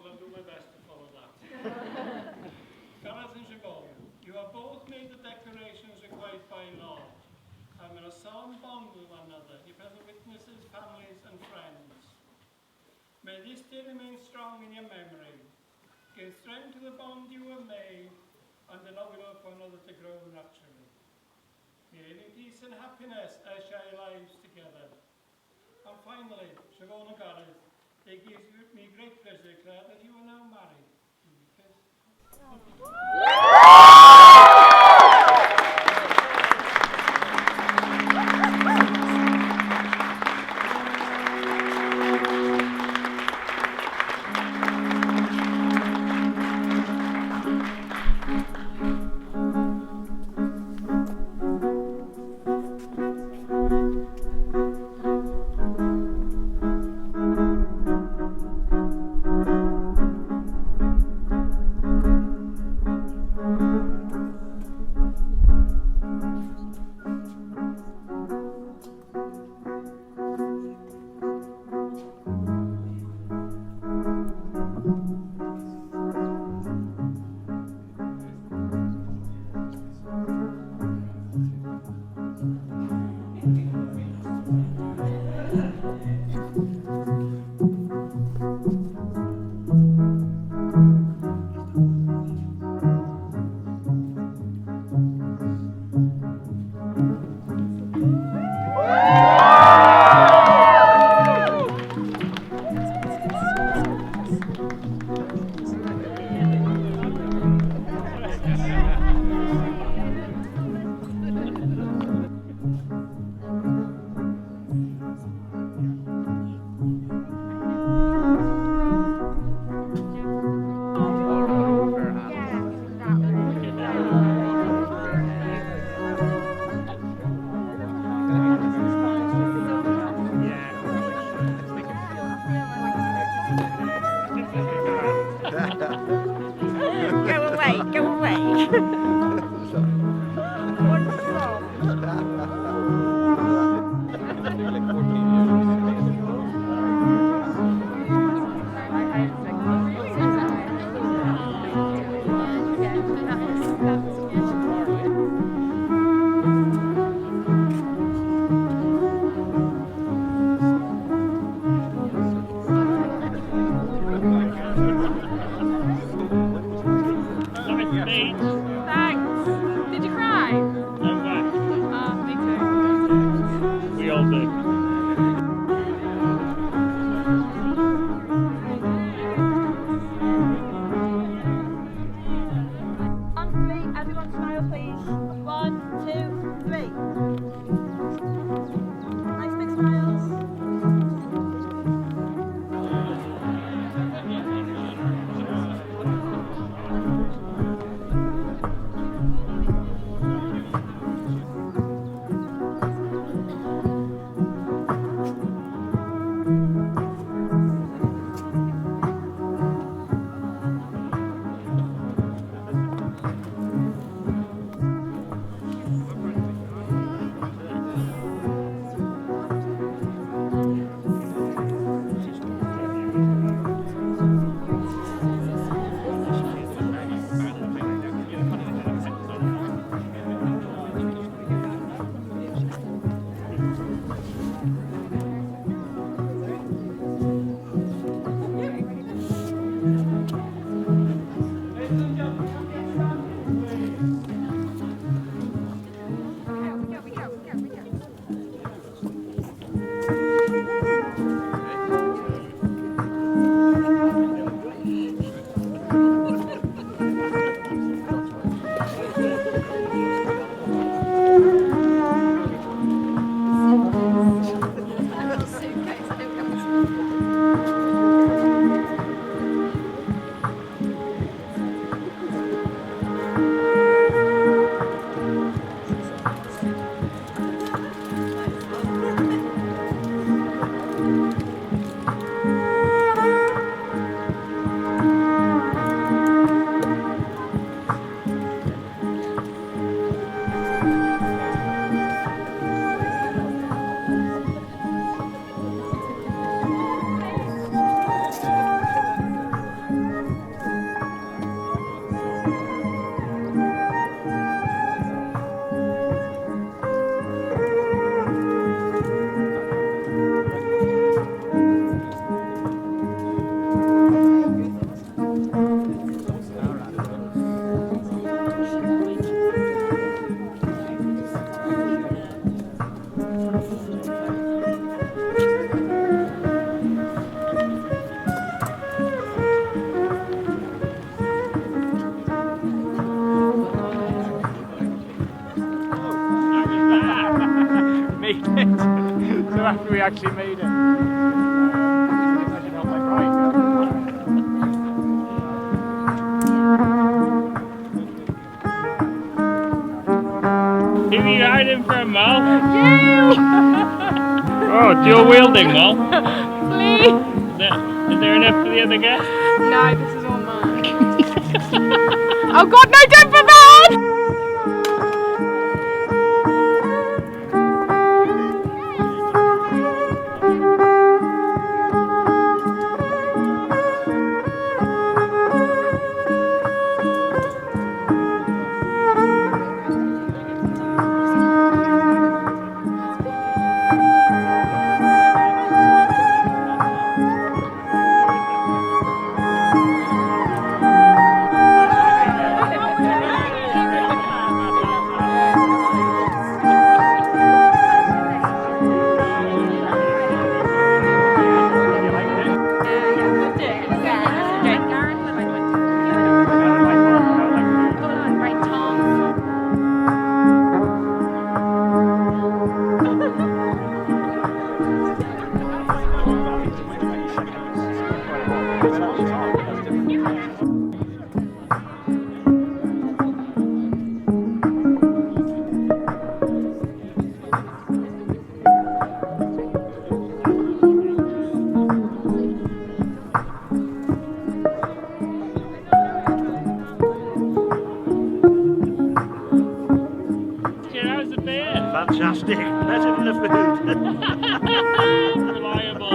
Well, I'll do my best to follow that. Gareth and Siobhan, you have both made the declarations required by law. I'm in a solemn bond with one another, your present witnesses, families, and friends. May this day remain strong in your memory. Give strength to the bond you have made, and allow one another to grow naturally. May you live in peace and happiness as share your lives together. And finally, Siobhan and Gareth, it gives me great pleasure to declare that you are now married. after we actually made it. Imagine how my crying. Who are you hiding from, Mal? You! Oh, dual wielding, Mal. Please! Is there enough for the other guests? No, this is all mine. Oh God, no, don't put that on! Fantastic, better than the food. Reliable.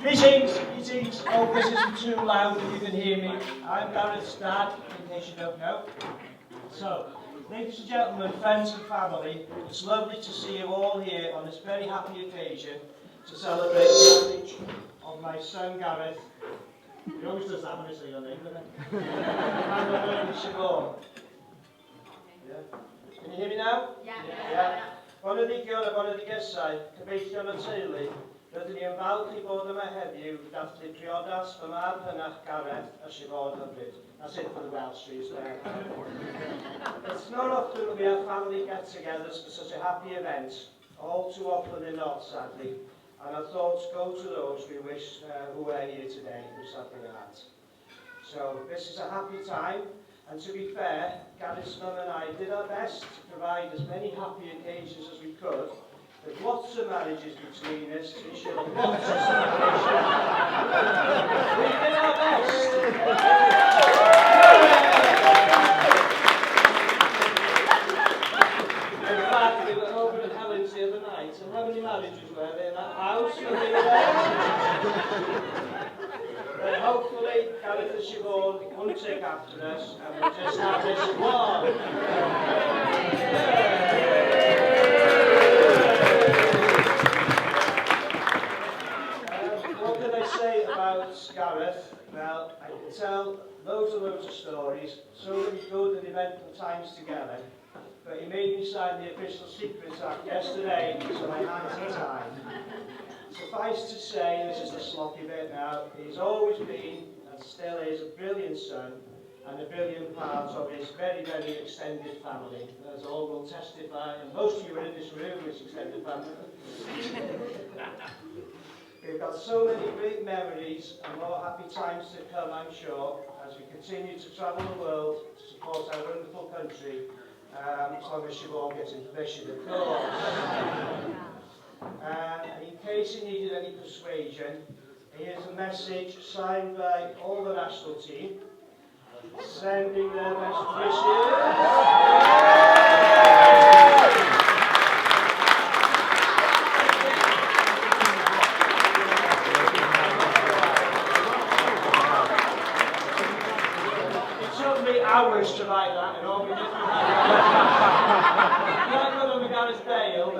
Greetings. Hope this isn't too loud if you can hear me. I'm Gareth's dad, in case you don't know. So, ladies and gentlemen, friends and family, it's lovely to see you all here on this very happy occasion to celebrate the marriage of my son Gareth. He always does that when I say your name, doesn't he? And my baby Siobhan. Yeah. Can you hear me now? Yeah. Bona ddigion a bona digesau, cyfeillion y teulu, rydyn ni yn falch I bod yma heddiw dathlu priodas fy mab hynach Gareth a Siobhan hyfryd. That's it for the Welsh trees there. It's not often that we have family get-togethers for such a happy event. All too often they're not, sadly. And our thoughts go to those we wish who are here today, who sadly aren't. So this is a happy time. And to be fair, Gareth's mum and I did our best to provide as many happy occasions as we could, with lots of marriages between us to ensure lots of celebrations. We did our best. In fact, we were over at Helen's the other night, and how many marriages were there in that house? But hopefully, Gareth and Siobhan won't take after us, and we'll just have this one. What can I say about Gareth? Well, I can tell loads of stories, so many good and eventful times together. But he made me sign the official Secrets Act yesterday, so my hands are tied. Suffice to say, this is the sloppy bit now, he's always been, and still is, a brilliant son, and a brilliant part of his very, very extended family, as all will testify, and most of you are in this room, this extended family. We've got so many great memories and more happy times to come, I'm sure, as we continue to travel the world to support our wonderful country, as long as Siobhan gets in permission, of course. In case you needed any persuasion, here's a message signed by all the national team, sending their best wishes. Hours to write that, and all we did was not good on the Gareth Dale,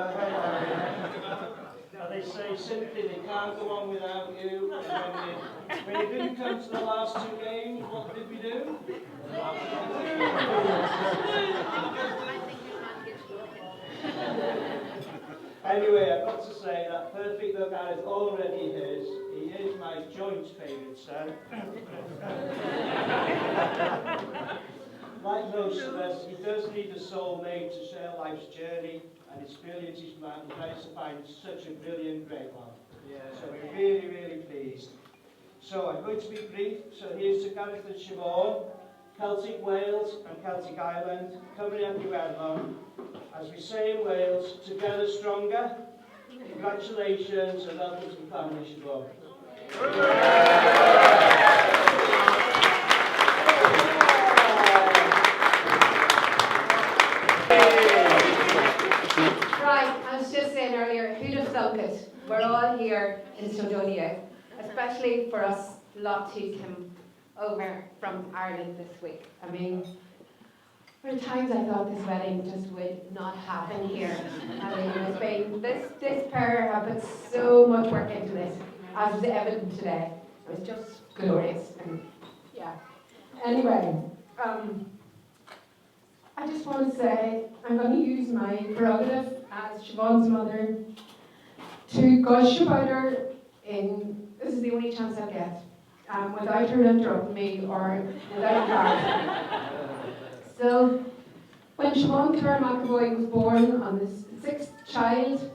but they say simply they can't go on without you. And when you didn't come to the last two games, what did we do? Anyway, I've got to say that perfect though Gareth already is, he is my joint favourite son. Like most of us, he does need a soulmate to share life's journey, and it's brilliant he's managed to find such a brilliant, great one. Yeah. So we're really, really pleased. So I'm going to be brief, so here's to Gareth and Siobhan, Celtic Wales and Celtic Ireland, Cymru and Iwerddon. As we say in Wales, together stronger. Congratulations and welcome to the family, Siobhan. Right, I was just saying earlier, who'd have thunk it? We're all here in Snowdonia, especially for us lot who came over from Ireland this week. I mean, there were times I thought this wedding just would not happen here. I mean, it's been, this pair have put so much work into this, as was evident today. It was just glorious, and yeah. Anyway, I just want to say I'm going to use my prerogative as Siobhan's mother to gush about her in, this is the only chance I'll get, without her interrupting me or without her. So, when Siobhan Clare McAvoy was born on the 6th child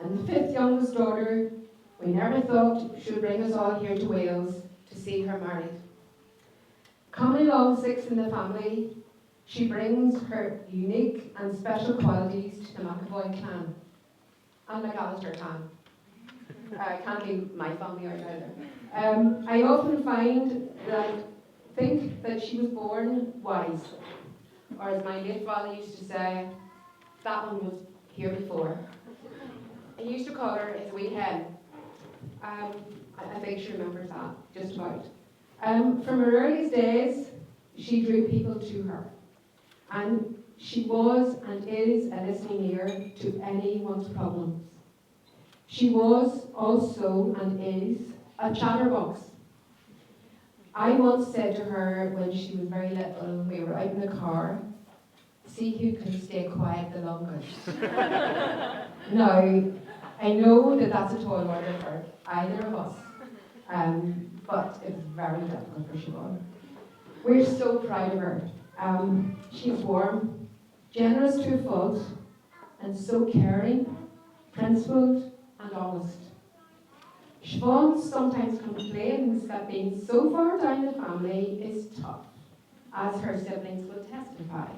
and the 5th youngest daughter, we never thought she would bring us all here to Wales to see her married. Coming along 6th in the family, she brings her unique and special qualities to the McAvoy clan and McAllister clan. Can't leave my family out either. I often think that she was born wise, or as my late father used to say, that one was here before. I used to call her as a wee hen. I think she remembers that, just about. From her earliest days, she drew people to her. And she was and is a listening ear to anyone's problems. She was also and is a chatterbox. I once said to her when she was very little and we were out in the car, see who can stay quiet the longest. Now, I know that that's a tall order for either of us, but it's very difficult for Siobhan. We're so proud of her. She's warm, generous to a fault, and so caring, principled, and honest. Siobhan sometimes complains that being so far down the family is tough, as her siblings will testify.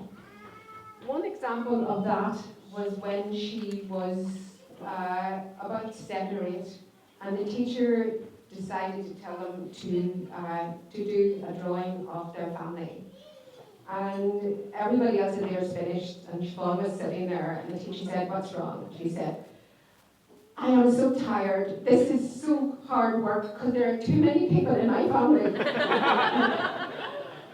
One example of that was when she was about 7 or 8, and the teacher decided to tell them to do a drawing of their family. And everybody else in there was finished, and Siobhan was sitting there, and the teacher said, "What's wrong?" She said, I am so tired. This is so hard work because there are too many people in my family.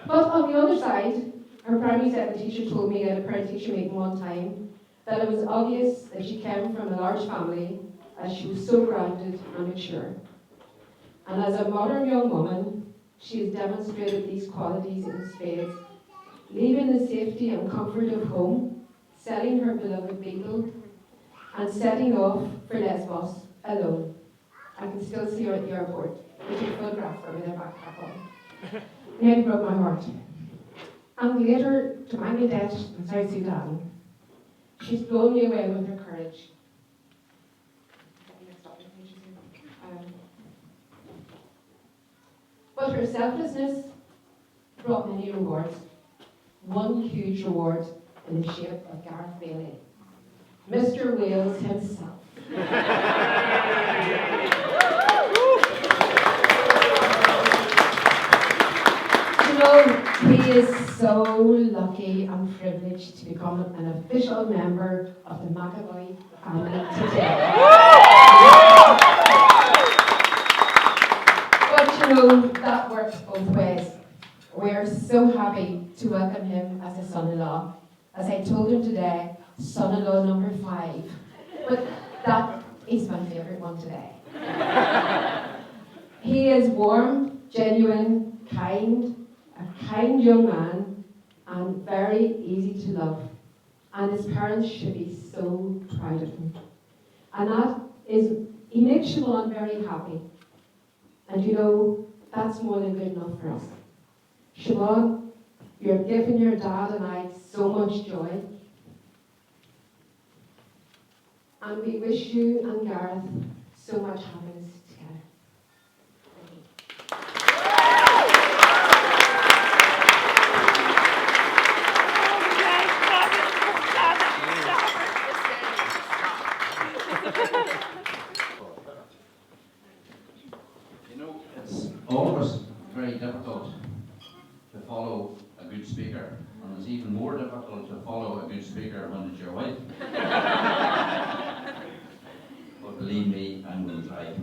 But on the other side, her primary 7 teacher told me at a parent-teacher meeting one time that it was obvious that she came from a large family as she was so grounded and mature. And as a modern young woman, she has demonstrated these qualities in spades, leaving the safety and comfort of home, selling her beloved Beetle, and setting off for Lesbos alone. I can still see her at the airport, with a photograph her with her backpack on. Nearly broke my heart. And later to Bangladesh and South Sudan, she's blown me away with her courage. But her selflessness brought many rewards. One huge reward in the shape of Gareth Bailey, Mr. Wales himself. You know, he is so lucky and privileged to become an official member of the McAvoy family today. But you know, that works both ways. We're so happy to welcome him as a son-in-law. As I told him today, son-in-law number 5. But that is my favourite one today. He is warm, genuine, kind, a kind young man, and very easy to love. And his parents should be so proud of him. And that is, he makes Siobhan very happy. And you know, that's more than good enough for us. Siobhan, you're giving your dad and I so much joy. And we wish you and Gareth so much happiness together. You know, it's all of us very difficult to follow a good speaker, and it's even more difficult to follow a good speaker when it's your wife. But believe me, I'm going to try.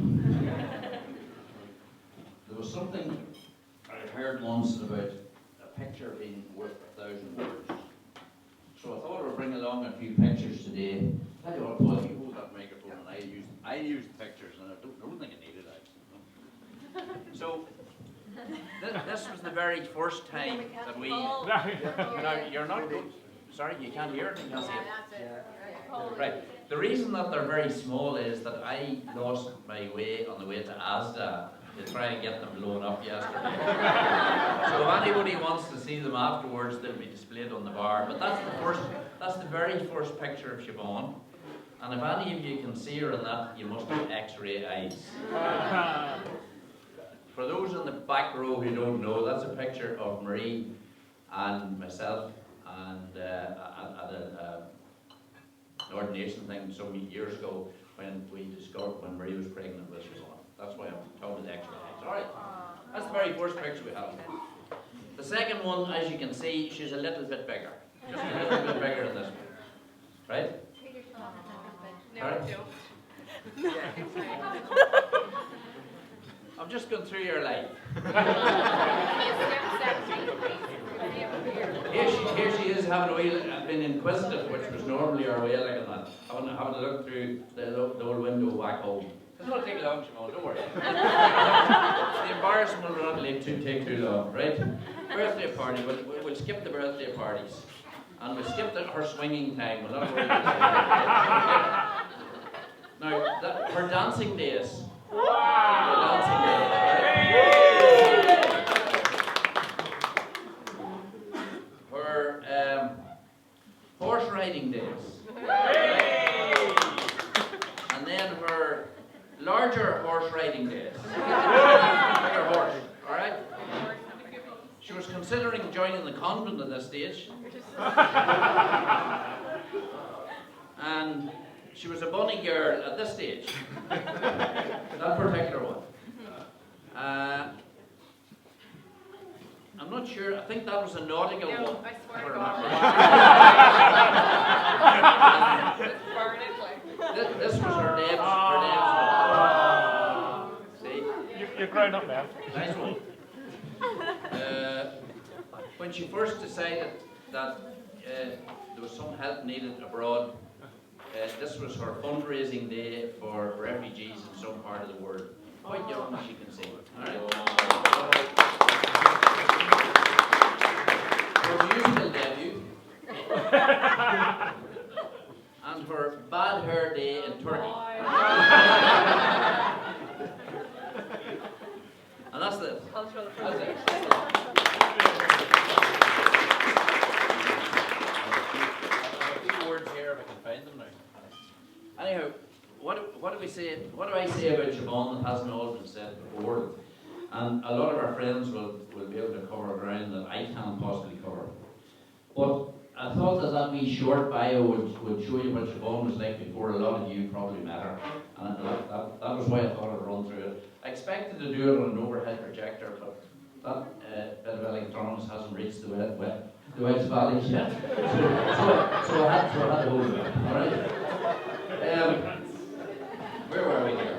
There was something I heard once about a picture being worth 1,000 words. So I thought I would bring along a few pictures today. Tell you what, Paul, you hold that microphone, and I used pictures, and I don't think I needed it. So this was the very first time that we. No, you're not good. Sorry, you can't hear it. You can't see it. Right. The reason that they're very small is that I lost my way on the way to Asda to try and get them blown up yesterday. So if anybody wants to see them afterwards, they'll be displayed on the bar. But that's the very first picture of Siobhan. And if any of you can see her in that, you must have X-ray eyes. For those in the back row who don't know, that's a picture of Marie and myself and at an ordination thing some years ago when we discovered when Marie was pregnant with Siobhan. That's why I'm talking to the X-ray eyes. All right, that's the very first picture we have. The second one, as you can see, she's a little bit bigger. Just a little bit bigger than this one. Right? No, I'm just going through your life. Here she is having a wee, been inquisitive, which was normally our way, like that. Having a look through the old window back home. It's not take long, Siobhan, don't worry. The embarrassment will not take too long, right? Birthday party, we'll skip the birthday parties. And we'll skip her swinging time, we'll not worry about it. Now, her dancing days. Her dancing days, right? Her horse riding days. And then her larger horse riding days. Bigger horse, alright? She was considering joining the convent at this stage. And she was a bunny girl at this stage. That particular one. I'm not sure, I think that was a nautical one. I swear if to I remember. This was her grown up now. Nice one. When she first decided that there was some help needed abroad, this was her fundraising day for refugees in some part of the world. Quite young, as you can see. All right. Her musical debut and her bad hair day in Turkey. And that's it. Cultural That's it. A few words here if I can find them now. Anyhow, what do we say? What do I say about Siobhan that hasn't all been said before? And a lot of our friends will be able to cover ground that I can't possibly cover. But I thought that wee short bio would show you what Siobhan was like before a lot of you probably met her. And that was why I thought I'd run through it. I expected to do it on an overhead projector, but that bit of electronics hasn't reached the West Valley yet. So I had to hold it. Alright? Where were we here?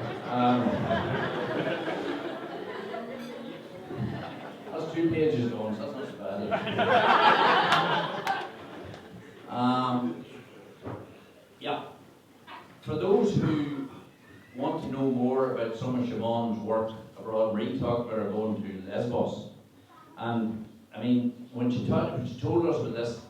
That's 2 pages going, so that's not so bad. Yeah. For those who want to know more about some of Siobhan's work abroad, Marie talked about her going to Lesbos. And I mean, when she told us about this,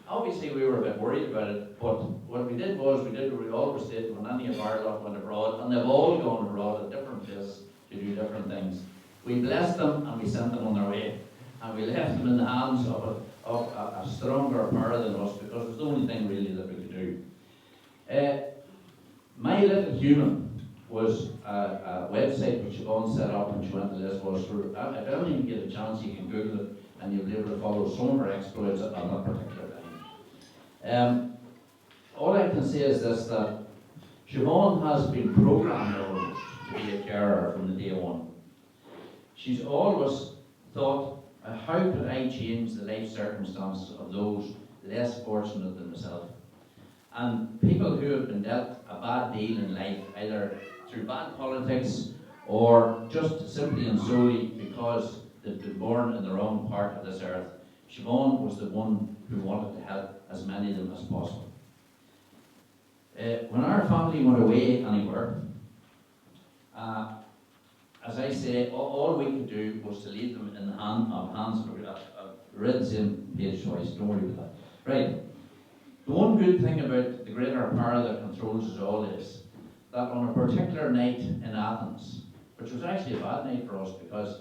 obviously we were a bit worried about it, but what we did was we did what we always did when any of our lot went abroad, and they've all gone abroad at different places to do different things. We blessed them and we sent them on their way. And we left them in the hands of a stronger power than us, because it was the only thing really that we could do. My Little Human was a website which Siobhan set up when she went to Lesbos. If anyone you get a chance, you can Google it and you'll be able to follow some of her exploits on that particular time. All I can say is this, that Siobhan has been programmed almost to be a carer from the day one. She's always thought, how could I change the life circumstances of those less fortunate than myself? And people who have been dealt a bad deal in life, either through bad politics or just simply and solely because they've been born in the wrong part of this earth, Siobhan was the one who wanted to help as many of them as possible. When our family went away anywhere, as I say, all we could do was to leave them in the hands of read the same page twice, don't worry about that. Right. The one good thing about the greater power that controls us all is that on a particular night in Athens, which was actually a bad night for us because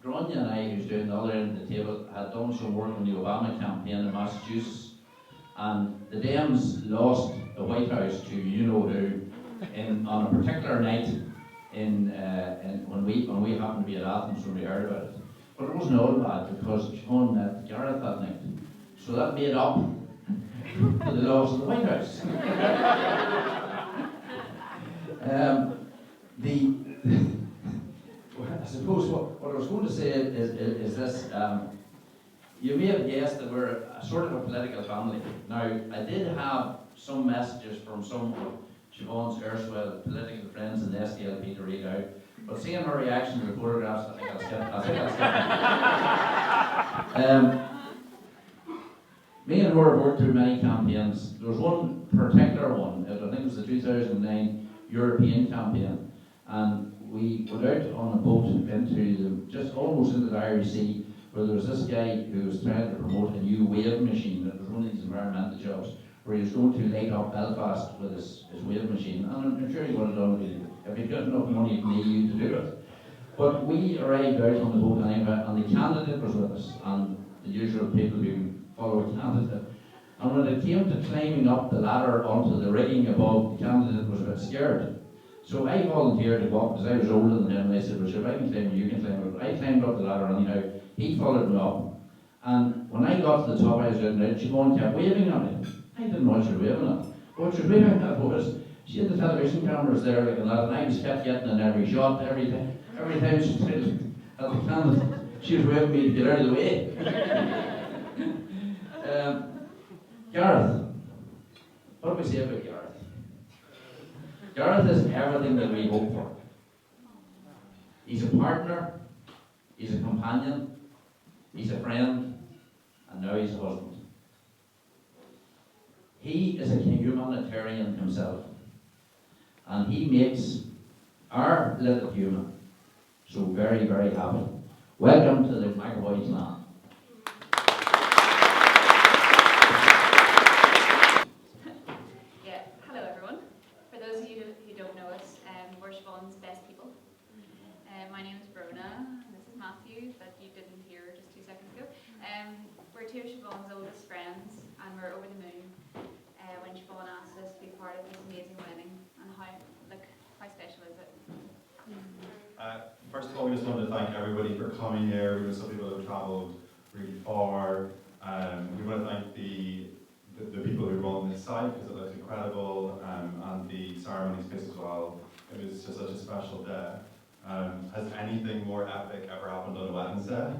Grania and I, who's doing the other end of the table, had done some work on the Obama campaign in Massachusetts, and the Dems lost the White House to you-know-who on a particular night when we happened to be at Athens when we heard about it. But it wasn't all bad because Siobhan met Gareth that night. So that made up for the loss of the White House. I suppose what I was going to say is this. You may have guessed that we're a sort of a political family. Now, I did have some messages from some of Siobhan's erstwhile political friends in the SDLP to read out, but seeing her reaction to the photographs, I think I'll skip. Me and her have worked through many campaigns. There was one particular one, I think it was the 2009 European campaign, and we went out on a boat just almost into the Irish Sea, where there was this guy who was trying to promote a new wave machine. That was one of these environmental jobs, where he was going to light up Belfast with his wave machine, and I'm sure he would have done it if he'd got enough money from the EU to do it. But we arrived out on the boat anyway, and the candidate was with us, and the usual people who follow a candidate. And when it came to climbing up the ladder onto the rigging above, the candidate was a bit scared. So I volunteered to go up, because I was older than him, and I said, well, sure, if I can climb it, you can climb it. I climbed up the ladder anyhow. He followed me up, and when I got to the top, I was looking out, Siobhan kept waving at me. I didn't know what she was waving at. What she was waving at was, she had the television cameras there like that, and I was kept getting in every shot, every time she did at the candidate, she was waving me to get out of the way. Gareth. What do we say about Gareth? Gareth is everything that we hope for. He's a partner, he's a companion, he's a friend, and now he's a husband. He is a humanitarian himself, and he makes our little human so very, very happy. Welcome to the McAvoy's land. Yeah, hello everyone. For those of you who don't know us, we're Siobhan's best people. My name is Brona, and this is Matthew, that you didn't hear just 2 seconds ago. We're two of Siobhan's oldest friends, and we're over the moon when Siobhan asked us to be part of this amazing wedding. And how special is it? First of all, we just wanted to thank everybody for coming here. We know some people have travelled really far. We want to thank the people who run this site because it looks incredible, and the ceremony space as well. It was just such a special day. Has anything more epic ever happened on a Wednesday?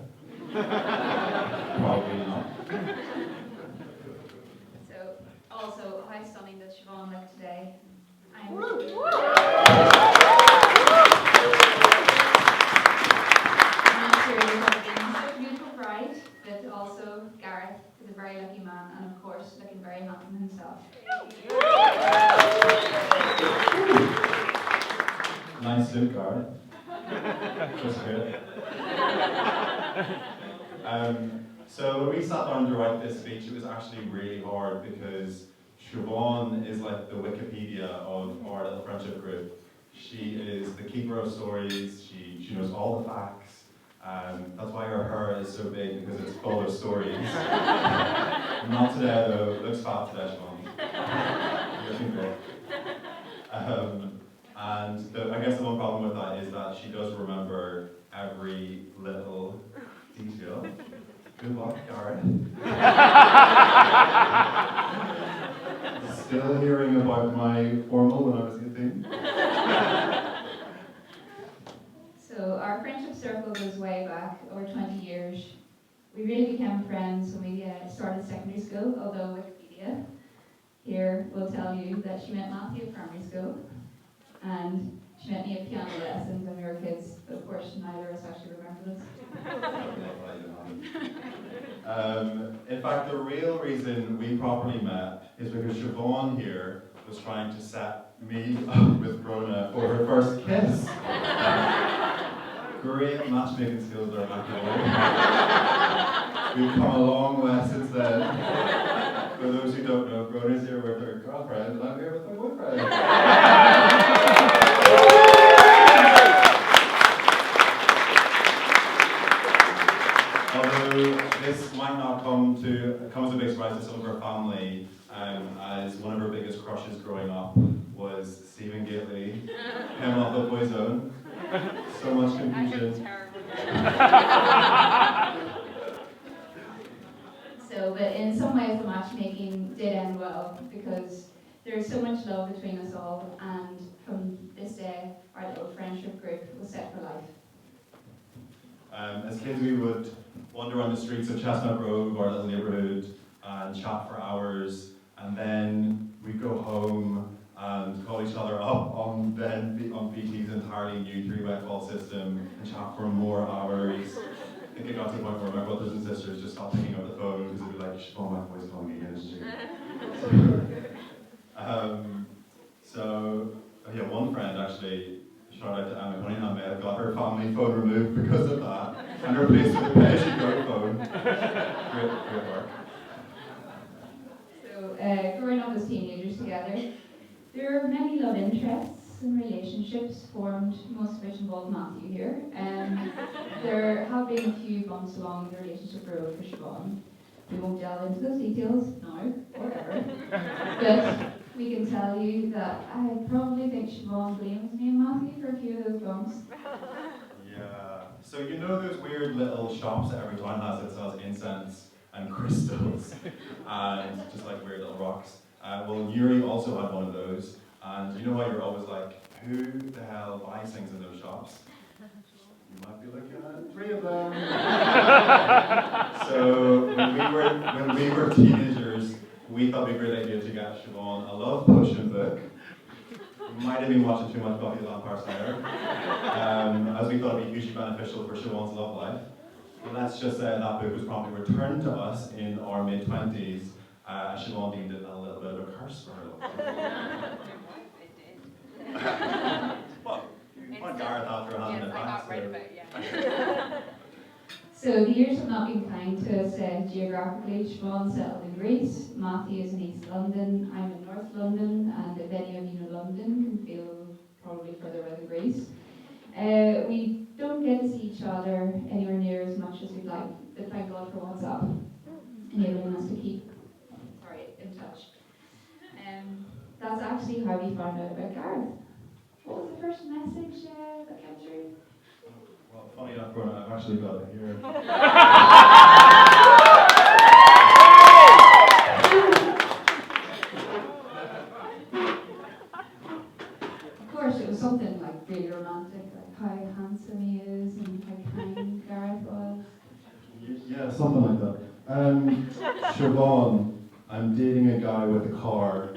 Probably not. So, also, how stunning does Siobhan look today? Beautiful bride, but also Gareth is a very lucky man, and of course looking very handsome himself. Nice suit, Gareth. That's good. So when we sat down to write this speech, it was actually really hard because Siobhan is like the Wikipedia of our little friendship group. She is the keeper of stories. She knows all the facts. That's why her hair is so big, because it's full of stories. Not today though. Looks fat today, Siobhan. You're looking great. And I guess the one problem with that is that she does remember every little detail. Good luck, Gareth. Still hearing about my formal when I was 18. So our friendship circle goes way back, over 20 years. We really became friends when we started secondary school, although Wikipedia here will tell you that she met Matthew at primary school, and she met me at piano lessons when we were kids, but of course neither of us actually remember this. In fact, the real reason we properly met is because Siobhan here was trying to set me up with Brona for her first kiss. Great matchmaking skills there, McAvoy. We've come a long way since then. For those who don't know, Brona's here with her girlfriend, and I'm here with my boyfriend. Although this might not come as a big surprise to some of her family, as one of her biggest crushes growing up was Stephen Gately, him off of Boyzone. So much confusion. But in some ways the matchmaking did end well, because there's so much love between us all, and from this day our little friendship group was set for life. As kids we would wander on the streets of Chestnut Grove, our little neighbourhood, and chat for hours, and then we'd go home and call each other up on BT's entirely new three-way call system and chat for more hours. I think it got to the point where my brothers and sisters just stopped picking up the phone because they'd be like, "Siobhan McAvoy's calling me again, isn't she?" One friend actually, shout out to Emma Cunningham, may have got her family phone removed because of that and replaced with a pay-as-you-go phone. Great work. So, growing up as teenagers together, there are many love interests and relationships formed, most of which involve Matthew here. There have been a few bumps along the relationship road for Siobhan. We won't delve into those details now or ever, but we can tell you that I probably think Siobhan blames me and Matthew for a few of those bumps. Yeah. So you know those weird little shops that every town has that sells incense and crystals and just like weird little rocks? Well, Yuri also had one of those. And you know why you're always like, who the hell buys things in those shops? You might be looking at 3 of them. So when we were teenagers, we thought it'd be a great idea to get Siobhan a love potion book. might have been watching too much Buffy the Vampire Slayer, as we thought it'd be hugely beneficial for Siobhan's love life. But let's just say that book was promptly returned to us in our mid-20s. Siobhan deemed it a little bit of a curse for her love life. What Gareth after having it back? So the years have not been kind to us geographically. Siobhan settled in Greece, Matthew is in East London, I'm in North London, and if any of you know London can feel probably further away than Greece. We don't get to see each other anywhere near as much as we'd like, but thank God for WhatsApp, enabling us to keep in touch. That's actually how we found out about Gareth. What was the first message that came through? Well, funny enough, Bruna, I've actually got it here. Of course, it was something like really romantic, like how handsome he is and how kind Gareth was. Yeah, something like that. Siobhan, I'm dating a guy with a car.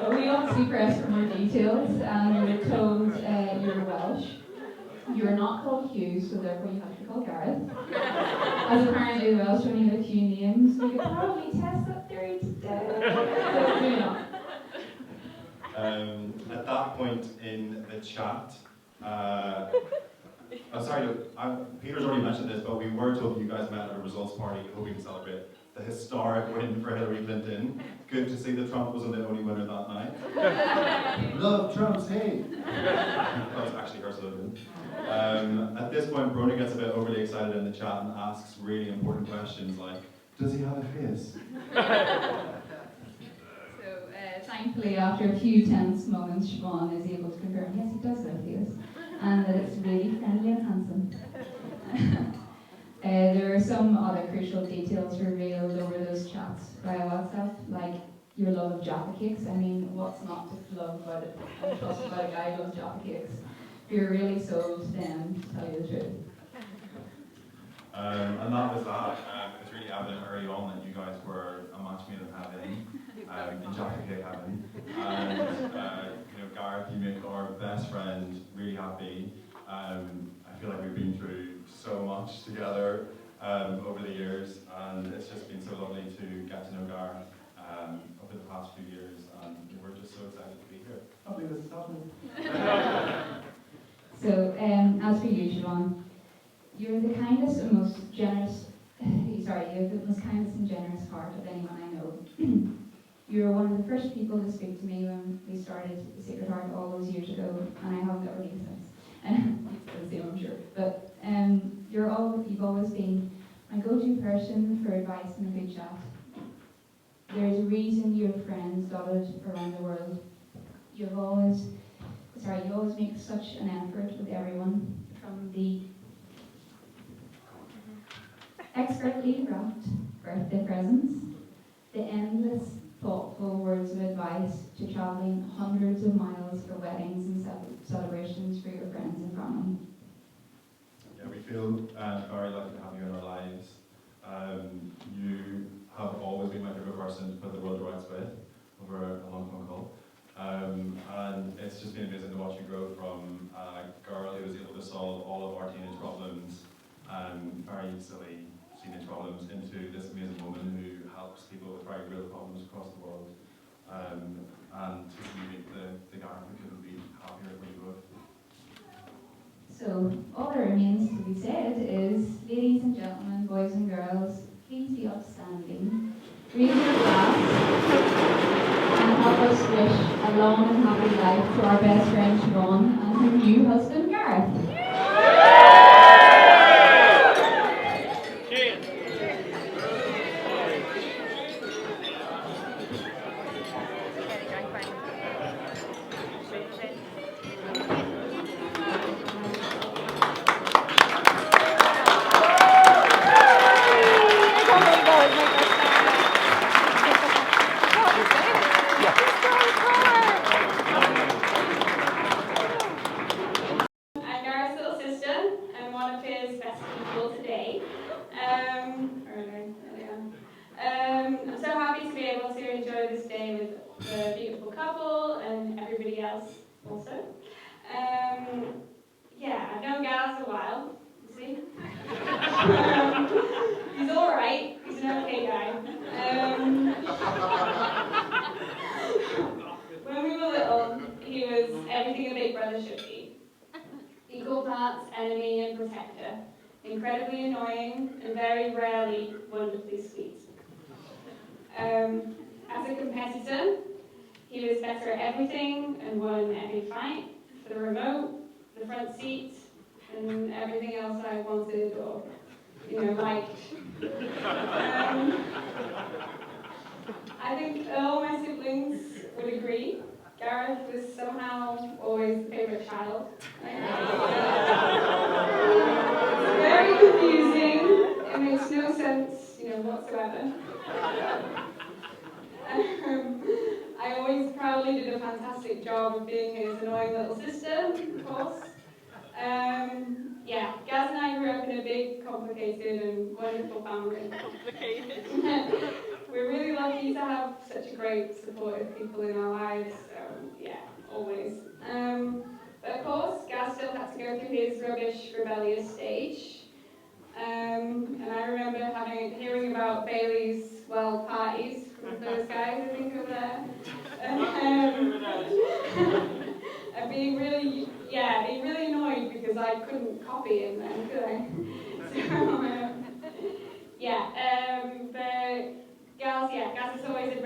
We obviously pressed for more details, and we were told you're Welsh. You're not called Hugh, so therefore you have to be called Gareth. As apparently the Welsh only have a few names, we could probably test that theory today. But maybe not. At that point in the chat, Peter's already mentioned this, but we were told you guys met at a results party hoping to celebrate the historic win for Hillary Clinton. Good to see that Trump wasn't the only winner that night. Love Trump's hate. That was actually her slogan. At this point, Brona gets a bit overly excited in the chat and asks really important questions like, does he have a face? Thankfully, after a few tense moments, Siobhan is able to confirm, yes, he does have a face, and that it's really friendly and handsome. There are some other crucial details revealed over those chats via WhatsApp, like your love of Jaffa cakes. I mean, what's not to love about it? Plus about a guy who loves Jaffa cakes. If you're really sold, then tell you the truth. And that was that. It was really evident early on that you guys were a match made in heaven, in Jaffa cake heaven. And Gareth, you make our best friend really happy. I feel like we've been through so much together over the years, and it's just been so lovely to get to know Gareth over the past few years, and we're just so excited to be here. I can't believe this is happening. So, as for you, Siobhan, you're the kindest and most generous, you have the most kindest and generous heart of anyone I know. You were one of the first people to speak to me when we started the Sacred Heart all those years ago, and I haven't got relief since. It's the same, I'm sure. But you've always been my go-to person for advice and a good chat. There's a reason you have friends dotted around the world. You always make such an effort with everyone, from the expertly wrapped birthday presents, the endless thoughtful words of advice, to travelling hundreds of miles for weddings and celebrations for your friends and family. Yeah, we feel very lucky to have you in our lives. You have always been my favourite person to put the world to rights with over a long phone call. And it's just been amazing to watch you grow from a girl who was able to solve all of our teenage problems, very silly teenage problems, into this amazing woman who helps people with very real problems across the world. And to see the Gareth, we couldn't be happier for you both. So, all that remains to be said is, ladies and gentlemen, boys and girls, please be upstanding, raise your glass, and help us wish a long and happy life to our best friend Siobhan and her new husband Gareth. When we were little, he was everything a big brother should be. Equal parts enemy and protector, incredibly annoying and very rarely wonderfully sweet. As a competitor, he was better at everything and won every fight, for the remote, the front seat, and everything else I wanted or, liked. I think all my siblings would agree. Gareth was somehow always the favourite child. It's very confusing. It makes no sense, whatsoever. I always proudly did a fantastic job of being his annoying little sister, of course. Gaz and I grew up in a big, complicated and wonderful family. We're really lucky to have such a great, supportive people in our lives, always. But of course, Gaz still had to go through his rubbish, rebellious stage. And I remember hearing about Bailey's parties from those guys, I think, over there. And being really annoyed because I couldn't copy him then, could I? But Gaz is always a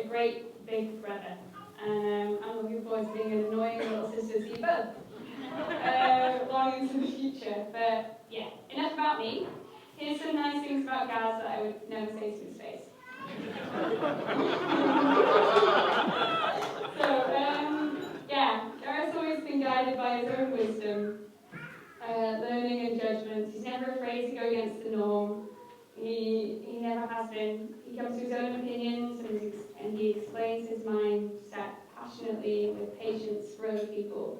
great big brother. And I'm looking forward to being an annoying little sister to you both. Long into the future. But enough about me. Here's some nice things about Gaz that I would never say to his face. Gareth's always been guided by his own wisdom, learning and judgment. He's never afraid to go against the norm. He never has been. He comes to his own opinions and he explains his mind passionately with patience for other people.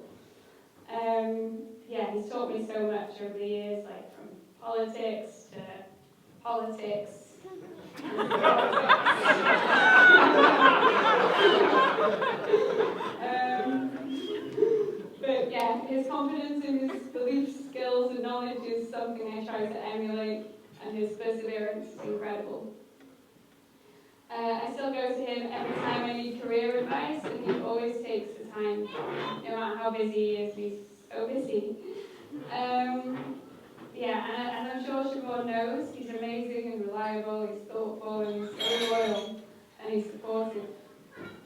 He's taught me so much over the years, like from politics to politics. His confidence in his belief skills and knowledge is something I try to emulate, and his perseverance is incredible. I still go to him every time I need career advice, and he always takes the time, no matter how busy he is. He's so busy. And I'm sure Siobhan knows, he's amazing and reliable, he's thoughtful, and he's so loyal, and he's supportive,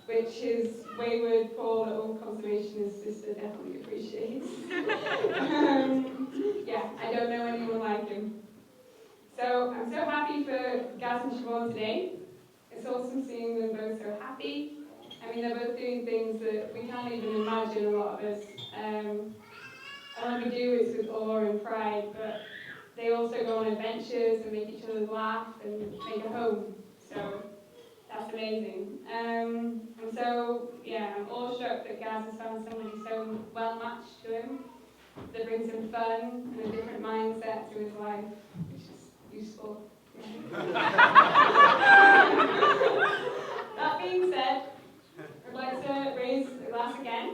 which his wayward, poor little conservationist sister definitely appreciates. I don't know anyone like him. So I'm so happy for Gaz and Siobhan today. It's awesome seeing them both so happy. They're both doing things that we can't even imagine, a lot of us. And when we do, it's with awe and pride, but they also go on adventures and make each other laugh and make a home. So that's amazing. I'm awestruck that Gaz has found somebody so well matched to him, that brings him fun and a different mindset to his life, which is useful. That being said, I'd like to raise a glass again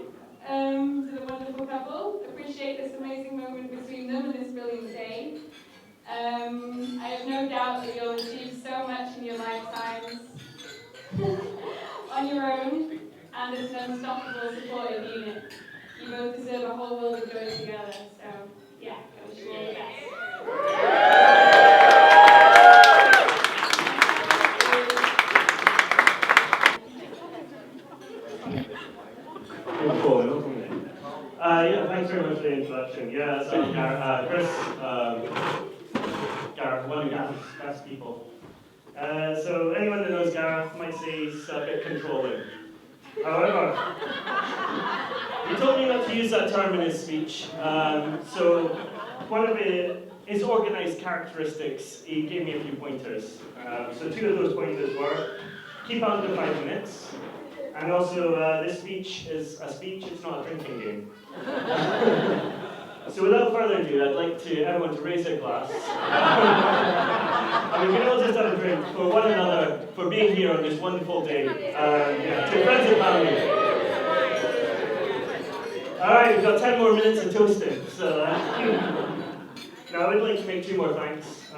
to the wonderful couple. Appreciate this amazing moment between them and this brilliant day. I have no doubt that you'll achieve so much in your lifetimes on your own and as an unstoppable supportive unit. You both deserve a whole world of joy together, so I wish you all the best. Thanks very much for the introduction. So Chris, Gareth, one of Gareth's best people. So anyone that knows Gareth might say he's a bit controlling. However, he told me not to use that term in his speech. So one of his organised characteristics, he gave me a few pointers. So two of those pointers were, keep under 5 minutes, and also this speech is a speech, it's not a drinking game. So without further ado, I'd like everyone to raise their glass. And we can all just have a drink for one another, for being here on this wonderful day. To friends and family. Alright, we've got 10 more minutes of toasting. So, now I would like to make 2 more thanks.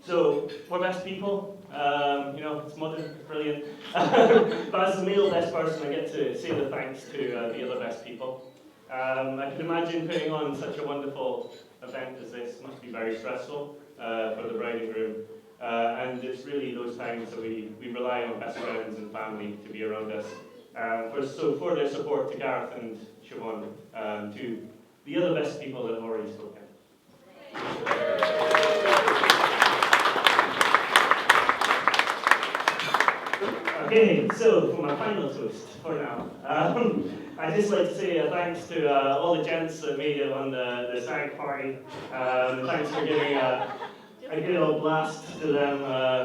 So, we're best people. You know, it's modern, brilliant. But as the male best person, I get to say the thanks to the other best people. I can imagine putting on such a wonderful event as this must be very stressful for the bride and groom. And it's really those times that we rely on best friends and family to be around us. So for their support to Gareth and Siobhan, to the other best people that have already spoken. Okay, so for my final toast for now, I'd just like to say thanks to all the gents that made it on the stag party. Thanks for giving a good old blast to them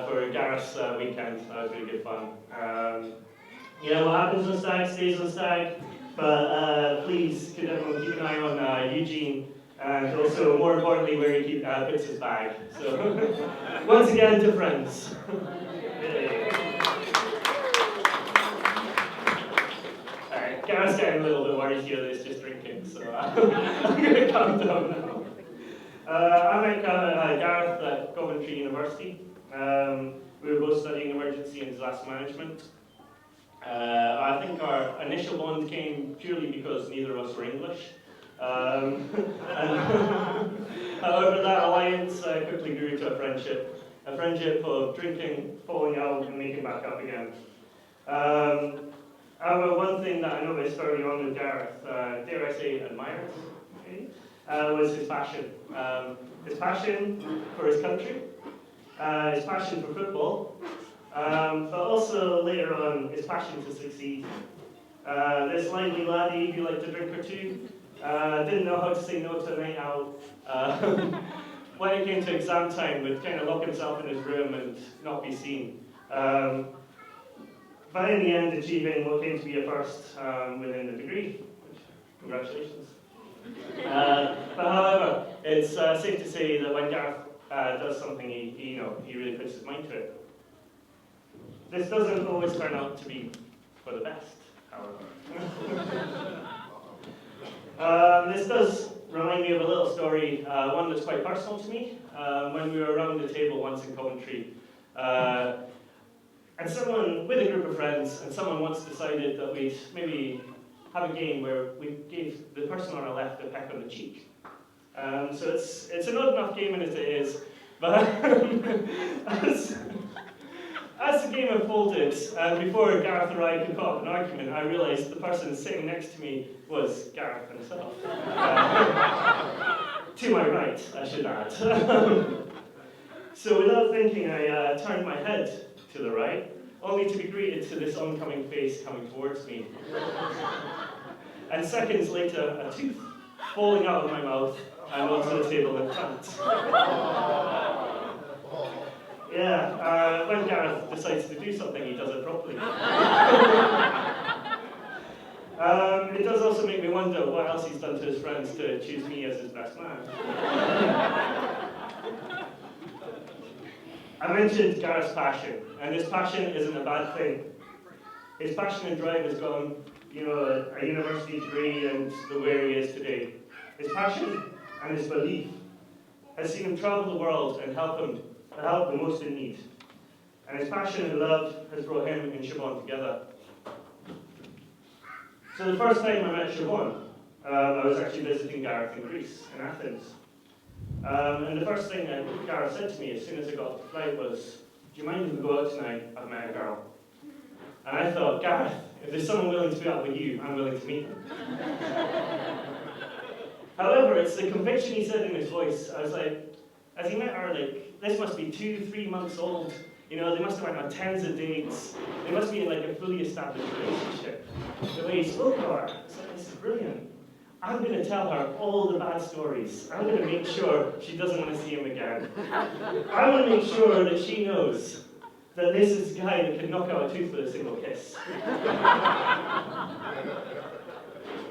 for Gareth's weekend. That was really good fun. Yeah, what happens on stag stays on stag, but please could everyone keep an eye on Eugene, and also more importantly where he puts his bag. So once again to friends. Alright, Gareth's getting a little bit worried here that it's just drinking, so I'm going to calm down now. I met Gareth at Coventry University. We were both studying emergency and disaster management. I think our initial bond came purely because neither of us were English. However, that alliance quickly grew to a friendship of drinking, falling out, and making back up again. However, one thing that I noticed early on with Gareth, dare I say admired, was his passion. His passion for his country, his passion for football, but also later on his passion to succeed. This lively laddie who liked to drink or two, didn't know how to say no to a night out. When it came to exam time, would kind of lock himself in his room and not be seen. But in the end, achieving what came to be a first within the degree. Congratulations. But however, it's safe to say that when Gareth does something, he really puts his mind to it. This doesn't always turn out to be for the best, however. This does remind me of a little story, one that's quite personal to me. When we were around the table once in Coventry, and someone, with a group of friends, and someone once decided that we'd maybe have a game where we gave the person on our left a peck on the cheek. So it's an odd enough game as it is, but as the game unfolded, before Gareth or I could put up an argument, I realised the person sitting next to me was Gareth himself. To my right, I should add. So without thinking, I turned my head to the right, only to be greeted to this oncoming face coming towards me. And seconds later, a tooth falling out of my mouth and onto the table in front. Yeah, when Gareth decides to do something, he does it properly. It does also make me wonder what else he's done to his friends to choose me as his best man. I mentioned Gareth's passion, and his passion isn't a bad thing. His passion and drive has gone, a university degree and the where he is today. His passion and his belief has seen him travel the world and help the most in need. And his passion and love has brought him and Siobhan together. So the first time I met Siobhan, I was actually visiting Gareth in Greece, in Athens. And the first thing Gareth said to me as soon as I got off the flight was, "Do you mind if we go out tonight? I've met a girl." And I thought, Gareth, if there's someone willing to be out with you, I'm willing to meet them. However, it's the conviction he said in his voice. I was like, as he met her, this must be 2-3 months old. They must have went on tens of dates. They must be in a fully established relationship. The way he spoke to her, I was like, this is brilliant. I'm going to tell her all the bad stories. I'm going to make sure she doesn't want to see him again. I want to make sure that she knows that this is a guy that can knock out a tooth with a single kiss.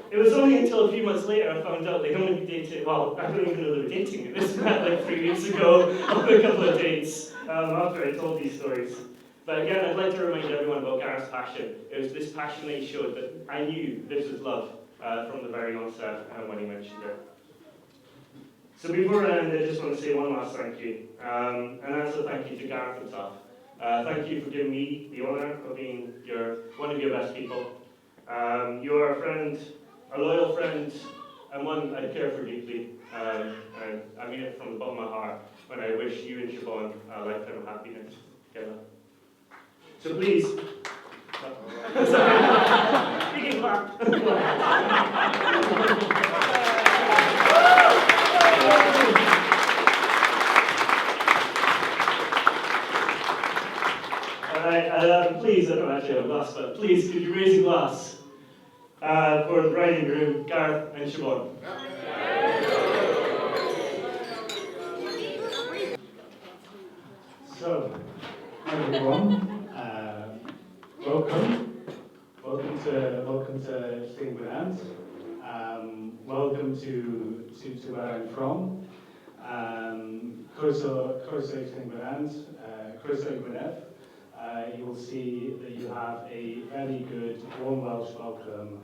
It was only until a few months later I found out they'd only dated, well, I don't even know they were dating. This met 3 weeks ago on a couple of dates after I told these stories. But again, I'd like to remind everyone about Gareth's passion. It was this passion that he showed that I knew this was love from the very onset when he mentioned it. So before I end, I just want to say one last thank you. And that's a thank you to Gareth himself. Thank you for giving me the honour of being one of your best people. You are a friend, a loyal friend, and one I care for deeply. And I mean it from the bottom of my heart when I wish you and Siobhan a lifetime of happiness together. So please. Sorry. You can clap. Alright, please, I don't actually have a glass, but please, could you raise a glass for the bride and groom, Gareth and Siobhan? So, hi everyone, welcome. Welcome to Sting Gwynnant. Welcome to where I'm from. Croeso i Sting Gwynnant, Croeso i Gwynedd. You will see that you have a very good warm Welsh welcome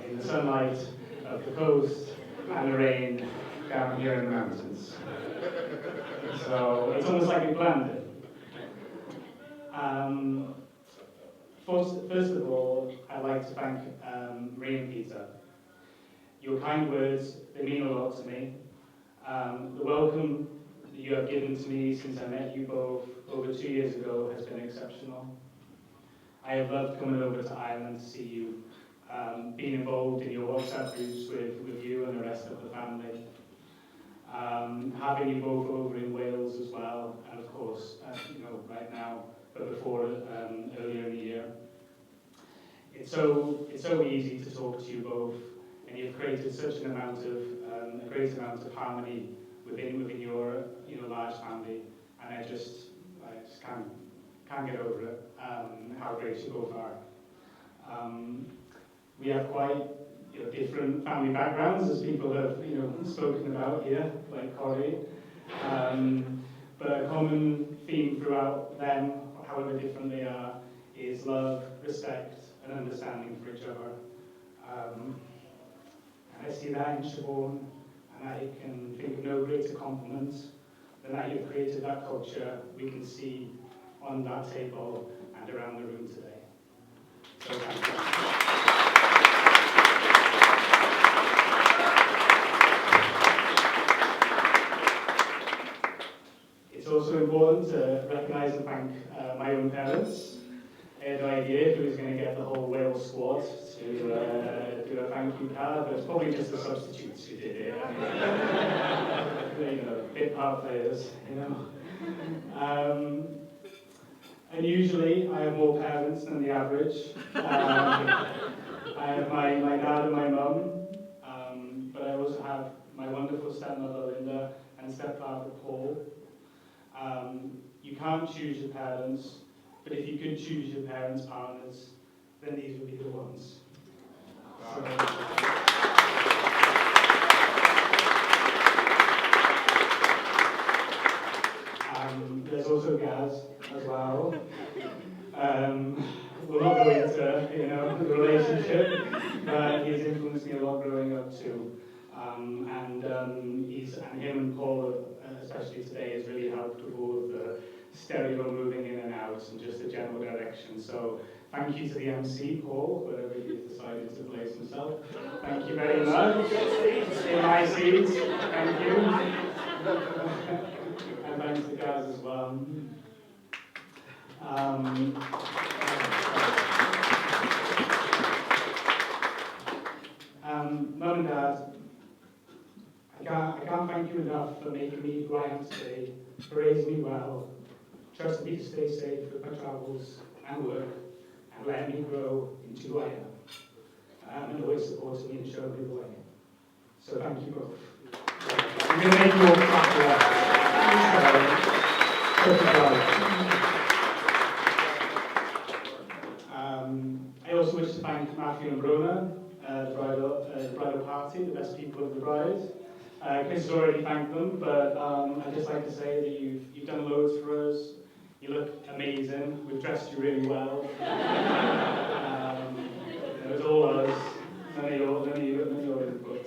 in the sunlight of the coast and the rain down here in the mountains. So it's almost like we planned it. First of all, I'd like to thank Marie and Peter. Your kind words, they mean a lot to me. The welcome that you have given to me since I met you both over 2 years ago has been exceptional. I have loved coming over to Ireland to see you, being involved in your WhatsApp groups with you and the rest of the family. Having you both over in Wales as well, and of course, right now, but before earlier in the year. It's so easy to talk to you both, and you've created such a great amount of harmony within your large family, and I just can't get over it. How great you both are. We have quite different family backgrounds, as people have spoken about here, like Corey. But a common theme throughout them, however different they are, is love, respect, and understanding for each other. And I see that in Siobhan, and I can think of no greater compliment than that you've created that culture we can see on that table and around the room today. So thank you. It's also important to recognise and thank my own parents. I had no idea who was going to get the whole Wales squad to do a thank you card, but it's probably just the substitutes who did it. Bit part players, And usually I have more parents than the average. I have my dad and my mum, but I also have my wonderful stepmother Linda and stepfather Paul. You can't choose your parents, but if you could choose your parents' partners, then these would be the ones. There's also Gaz as well. We'll not go into the relationship, but he's influenced me a lot growing up too. And him and Paul, especially today, has really helped with all of the stereo moving in and out and just the general direction. So thank you to the MC, Paul, wherever he's decided to place himself. Thank you very much. In my seats, thank you. And thanks to Gaz as well. Mum and Dad, I can't thank you enough for making me who I am today, for raising me well, trusting me to stay safe with my travels and work, and letting me grow into who I am, and always supporting me and showing me the way. So thank you both. I'm going to make you all clap for that. I also wish to thank Matthew and Brona, the bridal party, the best people of the bride. Chris has already thanked them, but I'd just like to say that you've done loads for us. You look amazing. We've dressed you really well. It was all us, none of your input.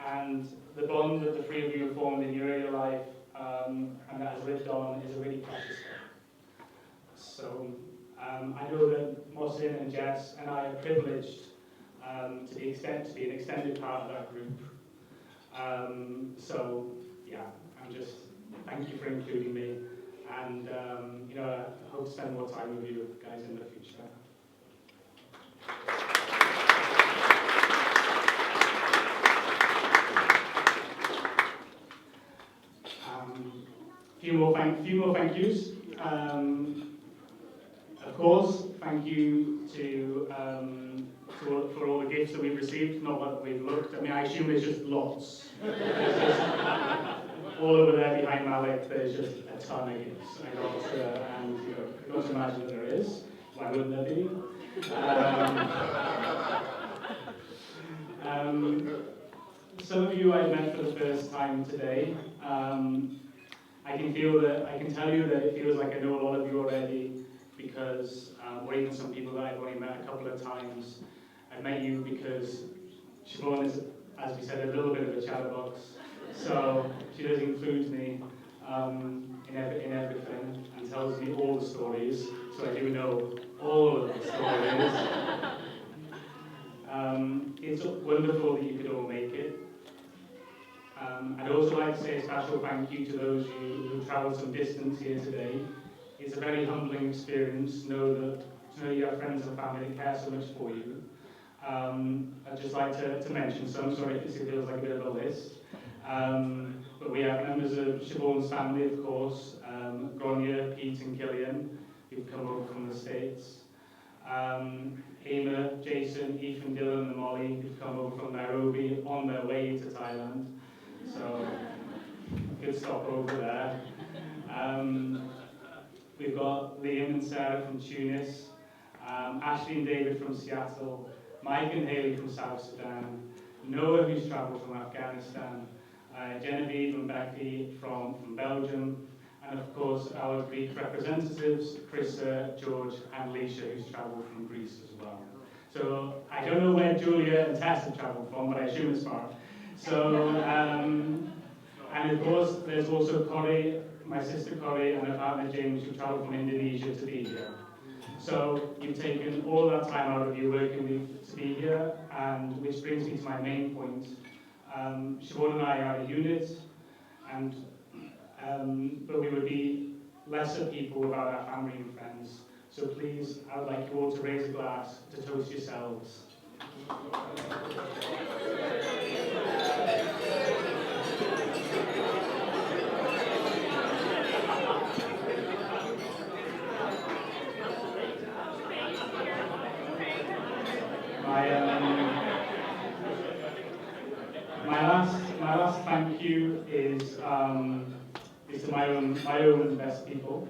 And the bond that the three of you have formed in your earlier life, and that has lived on precious thing. So I know that Mohsin and Jess and I are privileged to be an extended part of that group. So yeah, thank you for including me, and I hope to spend more time with you guys in the future. Few more thank yous. Of course, thank you for all the gifts that we've received. Not that we've looked. I mean, I assume there's just lots. There's just, all over there behind Malik, there's just a ton of gifts. I got to imagine that there is. Why wouldn't there be? Some of you I met for the first time today. I can tell you that it feels like I know a lot of you already, because, or even some people that I've only met a couple of times. I've met you because Siobhan is, as we said, a little bit of a chatterbox. So she does include me in everything and tells me all the stories. So I do know all of the stories. It's wonderful that you could all make it. I'd also like to say a special thank you to those who travelled some distance here today. It's a very humbling experience to know you have friends and family that care so much for you. I'd just like to mention some, sorry if it feels like a bit of a list. But we have members of Siobhan's family, of course, Gronya, Pete and Killian, who've come over from the States. Hema, Jason, Ethan, Dylan and Molly, who've come over from Nairobi on their way to Thailand. So, good stop over there. We've got Liam and Sarah from Tunis, Ashley and David from Seattle, Mike and Haley from South Sudan, Noah, who's travelled from Afghanistan, Genevieve and Becky from Belgium, and of course our Greek representatives, Krista, George and Leisha, who's travelled from Greece as well. So I don't know where Julia and Tess have travelled from, but I assume it's far. So, and of course there's also Corey, my sister Corey, and her partner James, who travelled from Indonesia to be here. So you've taken all that time out of your working week to be here, and which brings me to my main point. Siobhan and I are a unit, and but we would be lesser people without our family and friends. So please, I would like you all to raise a glass to toast yourselves. My last thank you is to my own best people.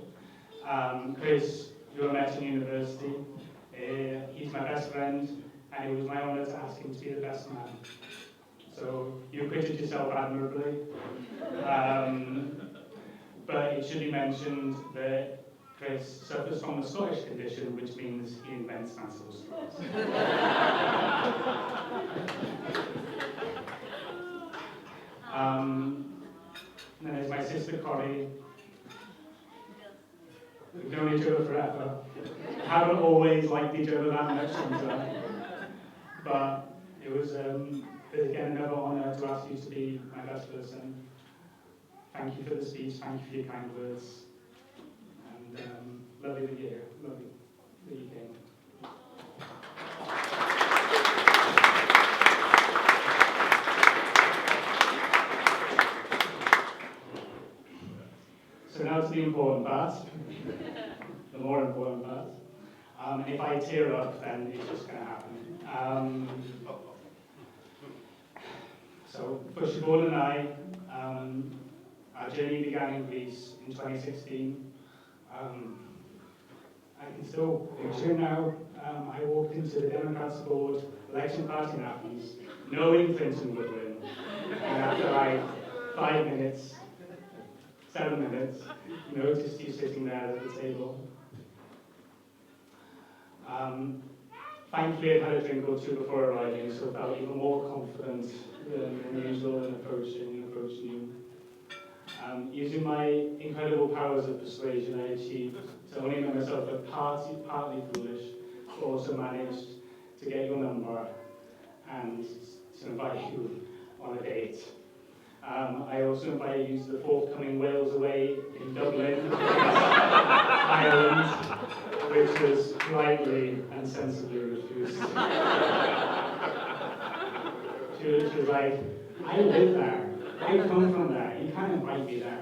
Chris, who I met in university, he's my best friend, and it was my honour to ask him to be the best man. So you acquitted yourself admirably. But it should be mentioned that Chris suffers from a Scottish condition, which means he invents massive straws. And then there's my sister Corrie. We've known each other forever. Haven't always liked each other that much sometimes. But it was, again, another honour to ask you to be my best person. Thank you for the speech, thank you for your kind words. And lovely that you're here, lovely that you came. So now to the important part, the more important part. And if I tear up, then it's just going to happen. So for Siobhan and I, our journey began in Greece in 2016. I can still picture now, I walked into the Democrats board election party in Athens, knowing Clinton would win. And after like 5 minutes, 7 minutes, noticed you sitting there at the table. Thankfully, I had a drink or two before arriving, so I felt even more confident than usual in approaching you. Using my incredible powers of persuasion, I achieved to only make myself look partly foolish, but also managed to get your number and to invite you on a date. I also invited you to the forthcoming Wales Away in Dublin, Ireland, which was politely and sensibly refused. She was like, I live there, I come from there, you can't invite me there.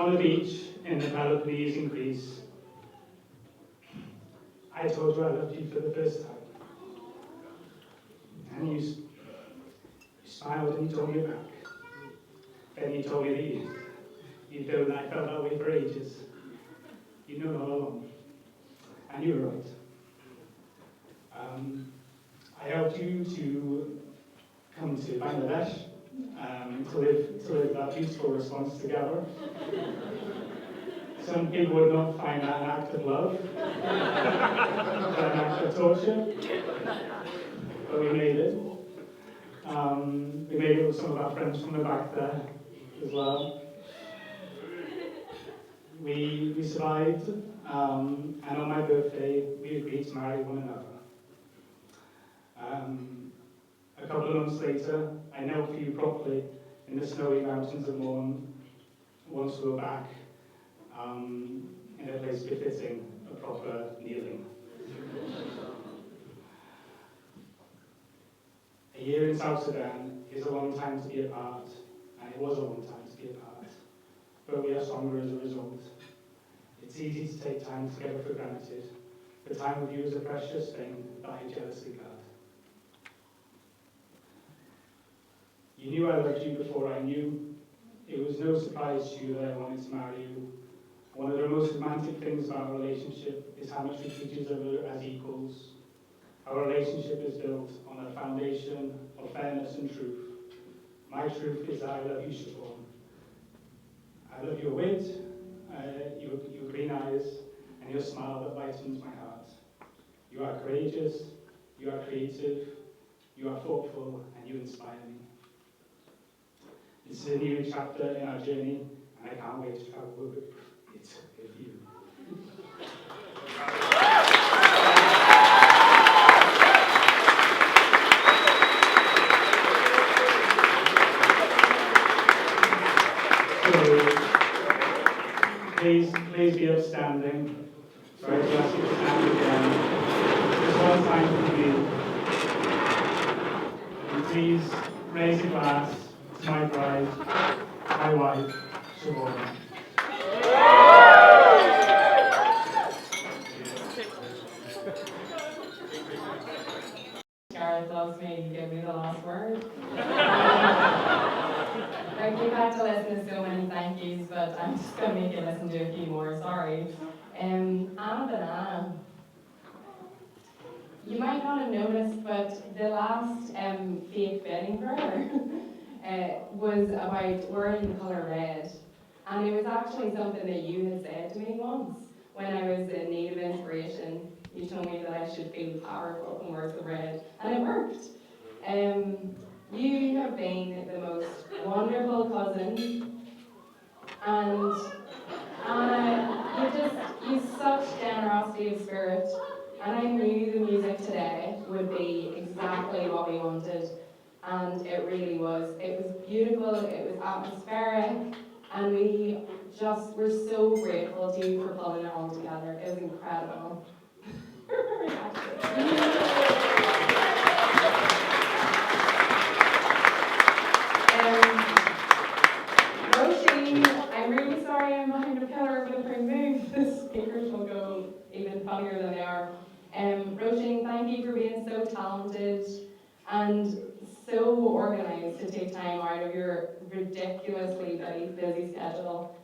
On a beach in the Peloponnese in Greece, I told you I loved you for the first time. And you smiled and you told me back. Then you told me that you'd known I felt that way for ages. You'd known all along. And you were right. I helped you to come to Bangladesh, to live that beautiful response together. Some people would not find that an act of love, but an act of torture. But we made it. We made it with some of our friends from the back there as well. We survived, and on my birthday, we agreed to marry one another. A couple of months later, I knelt for you properly in the snowy mountains of Mourne, once we were back, in a place befitting a proper kneeling. A year in South Sudan is a long time to be apart, and it was a long time to be apart, but we are stronger as a result. It's easy to take time together for granted. The time with you is a precious thing that I jealously guard. You knew I loved you before I knew. It was no surprise to you that I wanted to marry you. One of the most romantic things about our relationship is how much we treat each other as equals. Our relationship is built on a foundation of fairness and truth. My truth is that I love you, Siobhan. I love your wit, your green eyes, and your smile that lightens my heart. You are courageous, you are creative, you are thoughtful, and you inspire me. This is a new chapter in our journey, and I can't wait to travel with it with you. So, please be upstanding. Sorry to ask you to stand again. Just one time for you. And please raise a glass to my bride, my wife, Siobhan. Gareth loves me, give me the last word. We've had to listen to so many thank yous, but I'm just going to make you listen to a few more, sorry. Anna Banana. You might not have noticed, but the last fake wedding prayer was about wearing the colour red. And it was actually something that you had said to me once when I was in need of inspiration. You told me that I should feel powerful and wear the red, and it worked. You have been the most wonderful cousin, and you such generosity of spirit, and I knew the music today would be exactly what we wanted, and it really was. It was beautiful, it was atmospheric, and we just were so grateful to you for pulling it all together. It was incredible. Roisin, I'm really sorry I'm behind a pillar with her move. The speakers will go even funnier than they are. Roisin, thank you for being so talented and so organised to take time out of your ridiculously busy schedule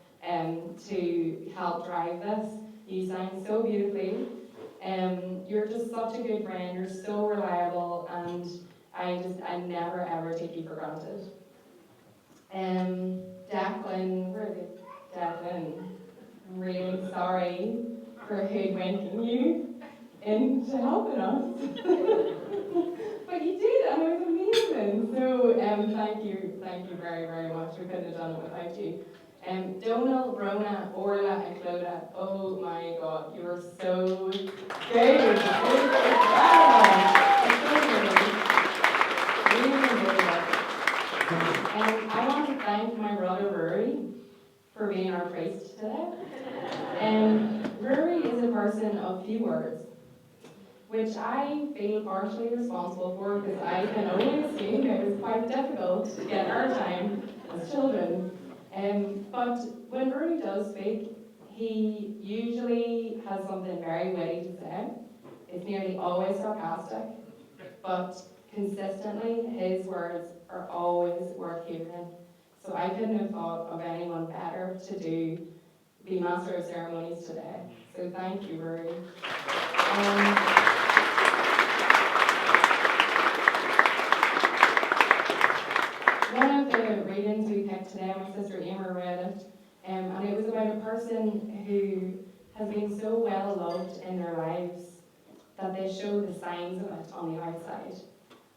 to help drive this. You sang so beautifully. You're just such a good friend, you're so reliable, and I never ever take you for granted. Declan, where is it? Declan. I'm really sorry for hoodwinking you into helping us. But you did, and it was amazing. So thank you very, very much. We couldn't have done it without you. Donal, Rona, Orla, and Clodagh, oh my God, you were so good. Really I want to thank my brother Rory for being our priest today. Rory is a person of few words, which I feel partially responsible for because I can only assume it was quite difficult to get our time as children. But when Rory does speak, he usually has something very witty to say. It's nearly always sarcastic, but consistently his words are always worth hearing. So I couldn't have thought of anyone better to be Master of Ceremonies today. So thank you, Rory. One of the readings we picked today, my sister Emer read it, and it was about a person who has been so well loved in their lives that they show the signs of it on the outside.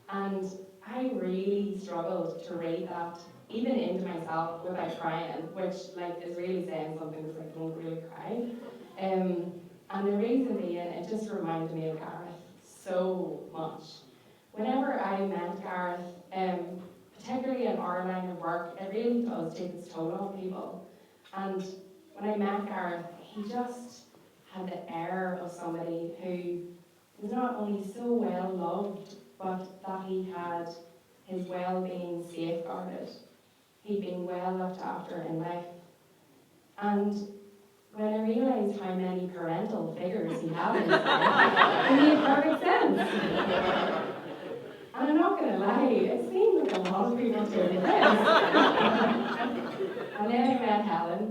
And I really struggled to read that, even into myself, without crying, which is really saying something because I don't really cry. And the reason being, it just reminded me of Gareth so much. Whenever I met Gareth, particularly in our line of work, it really does take its toll on people. And when I met Gareth, he just had the air of somebody who was not only so well loved, but that he had his well-being safeguarded. He'd been well looked after in life. And when I realised how many parental figures he had in his life, it made perfect sense. And I'm not going to lie, it seemed like a lot of people doing this. And then I met Helen,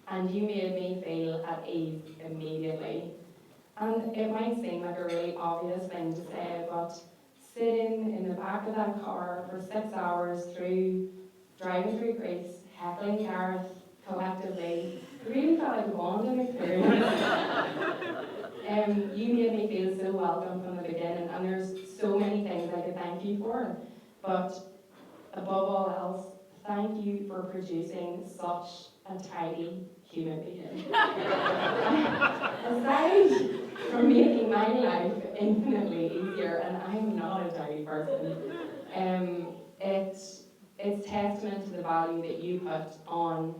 and you made me feel at ease immediately. And it might seem like a really obvious thing to say, but sitting in the back of that car for 6 hours driving through Greece, heckling Gareth collectively, it really felt like a bonding experience. You made me feel so welcome from the beginning, and there's so many things I could thank you for. But above all else, thank you for producing such a tidy human being. Aside from making my life infinitely easier, and I'm not a tidy person, it's testament to the value that you put on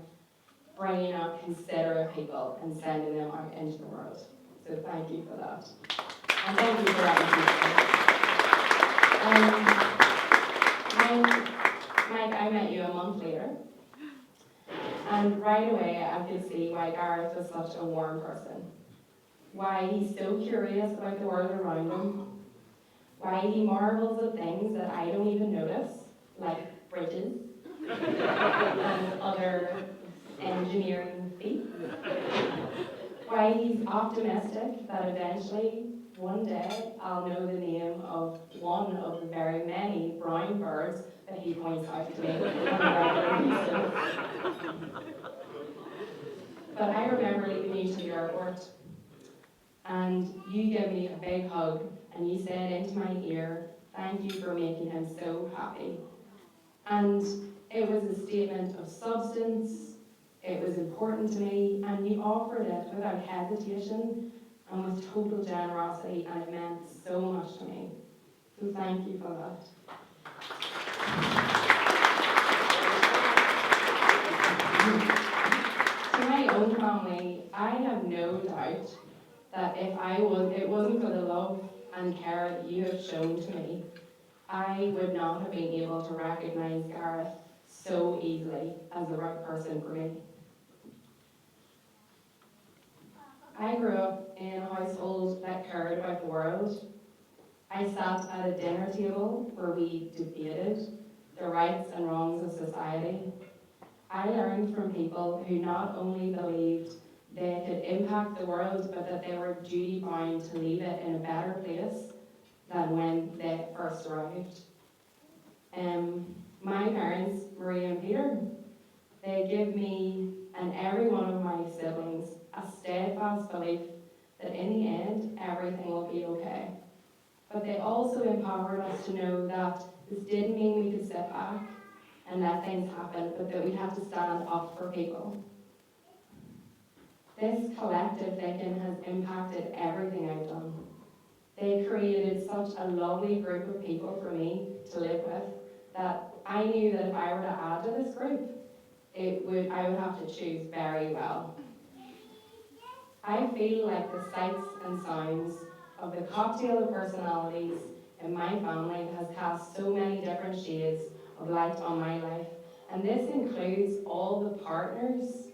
bringing up considerate people and sending them out into the world. So thank you for that. And thank you for everything. Mike, I met you a month later. And right away, I could see why Gareth was such a warm person. Why he's so curious about the world around him. Why he marvels at things that I don't even notice, like bridges and other engineering feats. Why he's optimistic that eventually, one day, I'll know the name of one of the very many brown birds that he points out to me on a regular basis. But I remember leaving you to the airport, and you gave me a big hug, and you said into my ear, thank you for making him so happy. And it was a statement of substance. It was important to me, and you offered it without hesitation and with total generosity, and it meant so much to me. So thank you for that. To my own family, I have no doubt that if it wasn't for the love and care that you have shown to me, I would not have been able to recognise Gareth so easily as the right person for me. I grew up in a household that cared about the world. I sat at a dinner table where we debated the rights and wrongs of society. I learned from people who not only believed they could impact the world, but that they were duty-bound to leave it in a better place than when they first arrived. My parents, Maria and Peter, they give me and every one of my siblings a steadfast belief that in the end, everything will be okay. But they also empowered us to know that this didn't mean we could sit back and let things happen, but that we had to stand up for people. This collective thinking has impacted everything I've done. They created such a lovely group of people for me to live with that I knew that if I were to add to this group, I would have to choose very well. I feel like the sights and sounds of the cocktail of personalities in my family has cast so many different shades of light on my life, and this includes all the partners,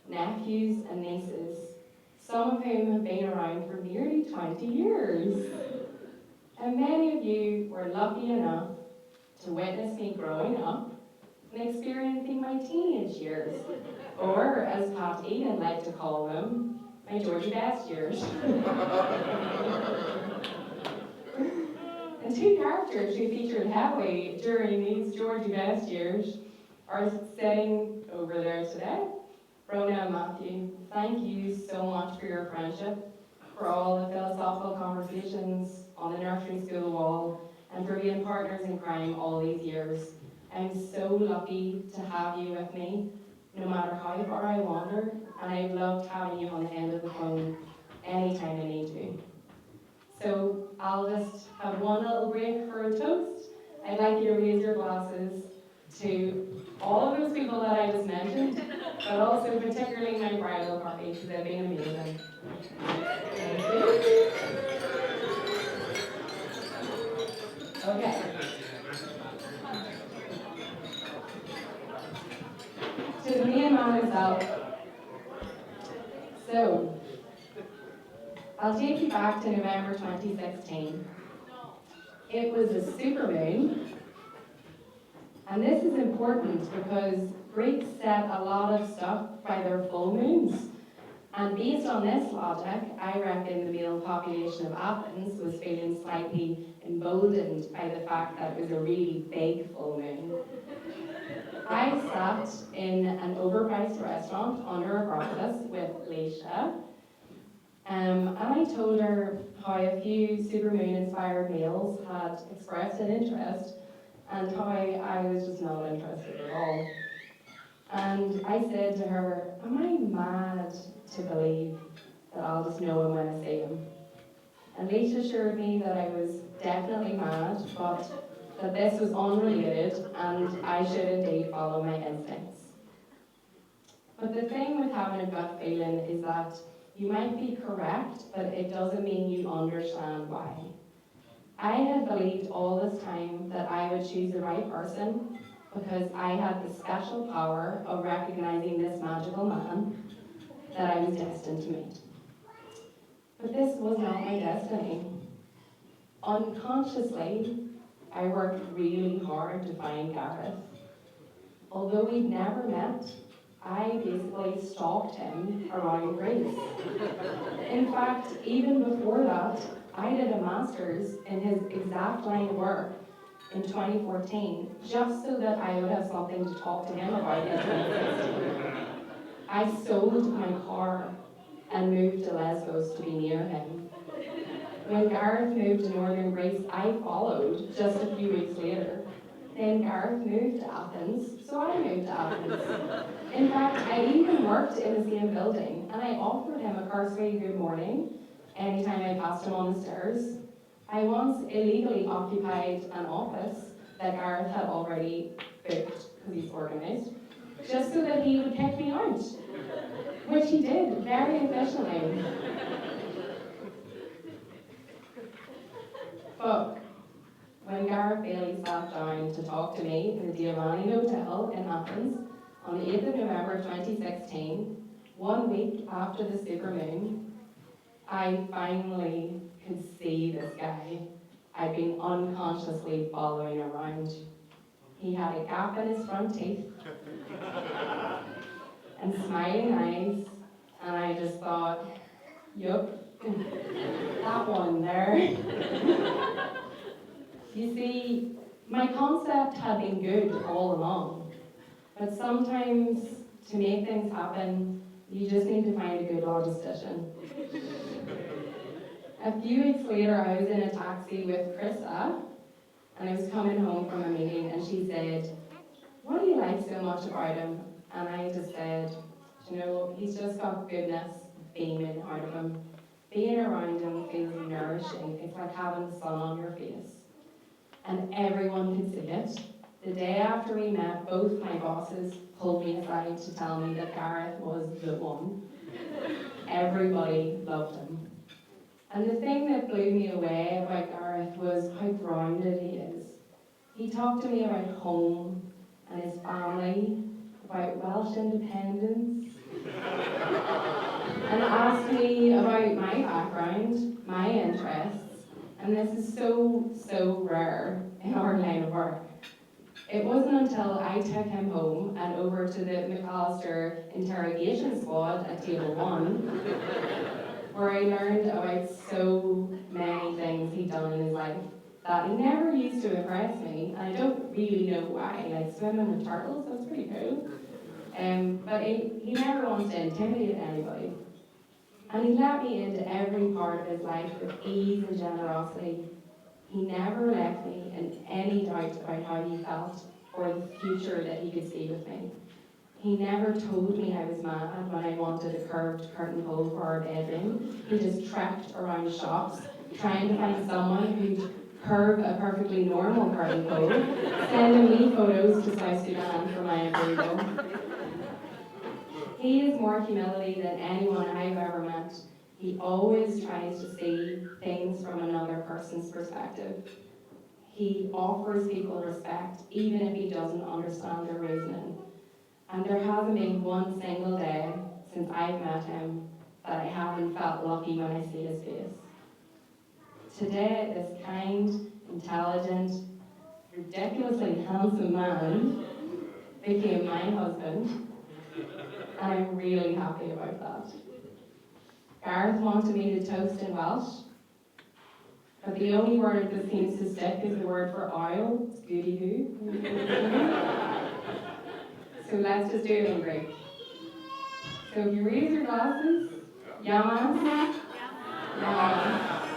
nephews and nieces, some of whom have been around for nearly 20 years. And many of you were lucky enough to witness me growing up and experiencing my teenage years, or as Pat Eden liked to call them, my Georgie Best years. And two characters who featured heavily during these Georgie Best years are sitting over there today. Rona and Matthew, thank you so much for your friendship, for all the philosophical conversations on the nursery school wall, and for being partners in crime all these years. I'm so lucky to have you with me, no matter how far I wander, and I've loved having you on the end of the phone anytime I need you. So I'll just have one little break for a toast. I'd like you to raise your glasses to all of those people that I just mentioned, but also particularly my bridal party, because they've been amazing. Thank you. Okay. To the main man himself. So, I'll take you back to November 2016. It was a supermoon. And this is important because Greeks set a lot of stuff by their full moons. And based on this logic, I reckon the male population of Athens was feeling slightly emboldened by the fact that it was a really big full moon. I sat in an overpriced restaurant under Acropolis with Leisha, and I told her how a few supermoon-inspired males had expressed an interest and how I was just not interested at all. And I said to her, am I mad to believe that I'll just know him when I see him? And Leisha assured me that I was definitely mad, but that this was unrelated and I should indeed follow my instincts. But the thing with having a gut feeling is that you might be correct, but it doesn't mean you understand why. I had believed all this time that I would choose the right person because I had the special power of recognizing this magical man that I was destined to meet. But this was not my destiny. Unconsciously, I worked really hard to find Gareth. Although we'd never met, I basically stalked him around Greece. In fact, even before that, I did a master's in his exact line of work in 2014, just so that I would have something to talk to him about in 2016. I sold my car and moved to Lesbos to be near him. When Gareth moved to northern Greece, I followed just a few weeks later. Then Gareth moved to Athens, so I moved to Athens. In fact, I even worked in the same building, and I offered him a cursory good morning anytime I passed him on the stairs. I once illegally occupied an office that Gareth had already booked, because he's organised, just so that he would kick me out, which he did very efficiently. But when Gareth Bailey sat down to talk to me in the Giovanni Hotel in Athens on the 8th of November 2016, 1 week after the supermoon, I finally could see this guy I'd been unconsciously following around. He had a gap in his front teeth and smiling eyes, and I just thought, yup, that one there. You see, my concept had been good all along, but sometimes to make things happen, you just need to find a good logistician. A few weeks later, I was in a taxi with Krista, and I was coming home from a meeting, and she said, "What do you like so much about him?" And I just said, "You know, he's just got goodness beaming out of him. Being around him feels nourishing. It's like having the sun on your face." And everyone could see it. The day after we met, both my bosses pulled me aside to tell me that Gareth was the one. Everybody loved him. And the thing that blew me away about Gareth was how grounded he is. He talked to me about home and his family, about Welsh independence, and asked me about my background, my interests, and this is so rare in our line of work. It wasn't until I took him home and over to the McAllister interrogation squad at table 1, where I learned about so many things he'd done in his life that he never used to impress me, and I don't really know why. Like swimming with turtles, that's pretty cool. But he never wants to intimidate anybody. And he let me into every part of his life with ease and generosity. He never left me in any doubt about how he felt or the future that he could see with me. He never told me I was mad when I wanted a curved curtain pole for our bedroom. He just trekked around shops trying to find someone who'd curve a perfectly normal curtain pole, sending me photos to South Sudan for my approval. He has more humility than anyone I've ever met. He always tries to see things from another person's perspective. He offers people respect, even if he doesn't understand their reasoning. And there hasn't been one single day since I've met him that I haven't felt lucky when I see his face. Today, this kind, intelligent, ridiculously handsome man became my husband, and I'm really happy about that. Gareth wanted me to toast in Welsh, but the only word that seems to stick is the word for oil, goody-hoo. So let's just do it in Greek. So if you raise your glasses, yamas, yamas.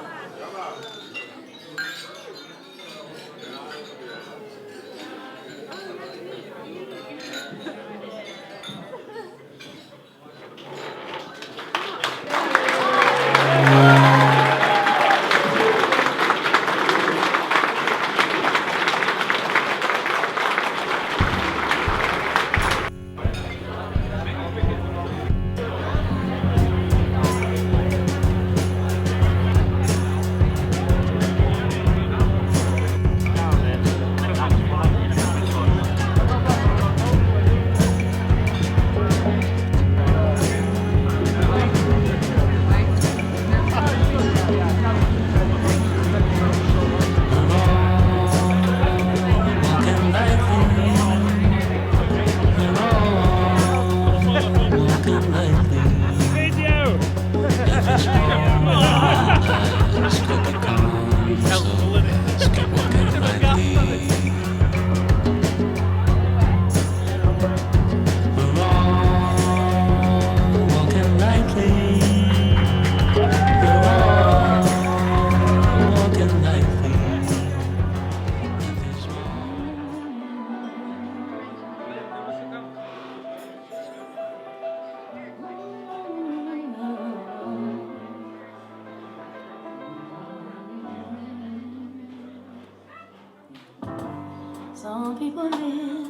Some people live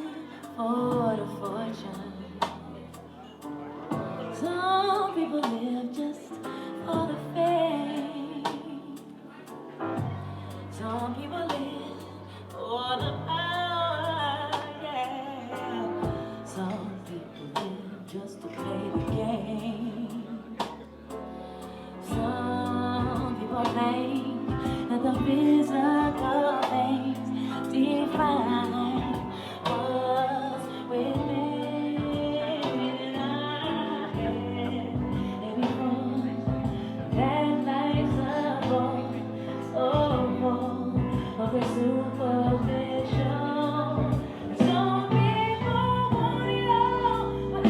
for the fortune. Some people live just for the fame. Some people live for the power, yeah. Some people live just to play the game. Some people think that the physical things define what's within our head. And before that life's a bore, so full of the superficial. And some people want it all, but I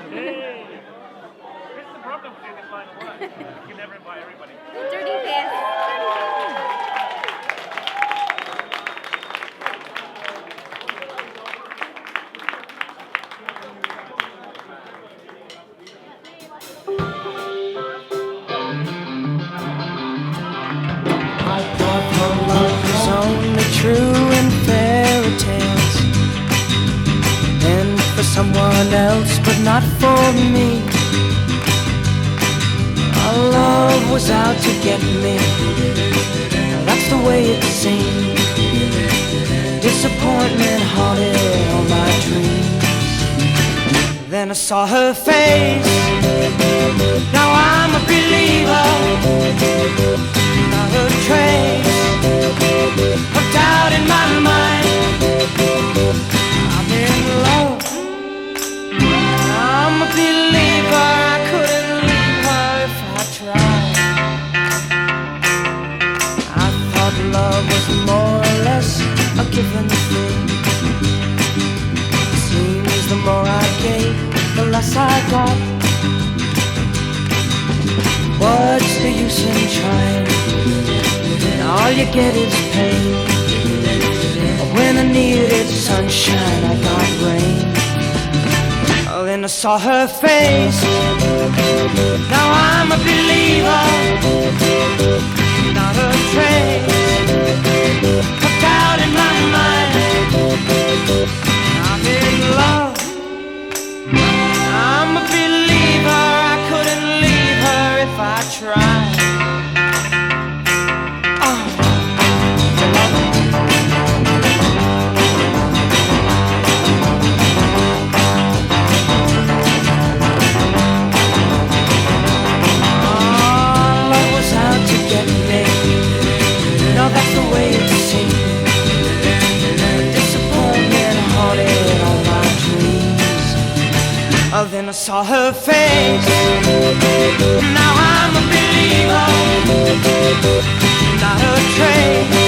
Hey! What's the problem with this line of work? You can never invite everybody. Dirty face. I thought my love was only true in fairy tales, and for someone else, but not for me. Our love was out to get me. That's the way it seemed. Disappointment haunted all my dreams. Then I saw her face. Now I'm a believer. Not a trace of doubt in my mind. I'm in love. I'm a believer. I couldn't leave her if I tried. I thought love was more or less a given thing. Seems the more I gave, the less I got. What's the use in trying? All you get is pain. When I needed sunshine, I got rain. Oh, then I saw her face. Now I'm a believer. Not a trace of doubt in my mind. I'm in love. I'm a believer. I couldn't leave her if I tried. That's the way it seemed. Disappointment haunted all my dreams. Oh, then I saw her face. Now I'm a believer. Not a trace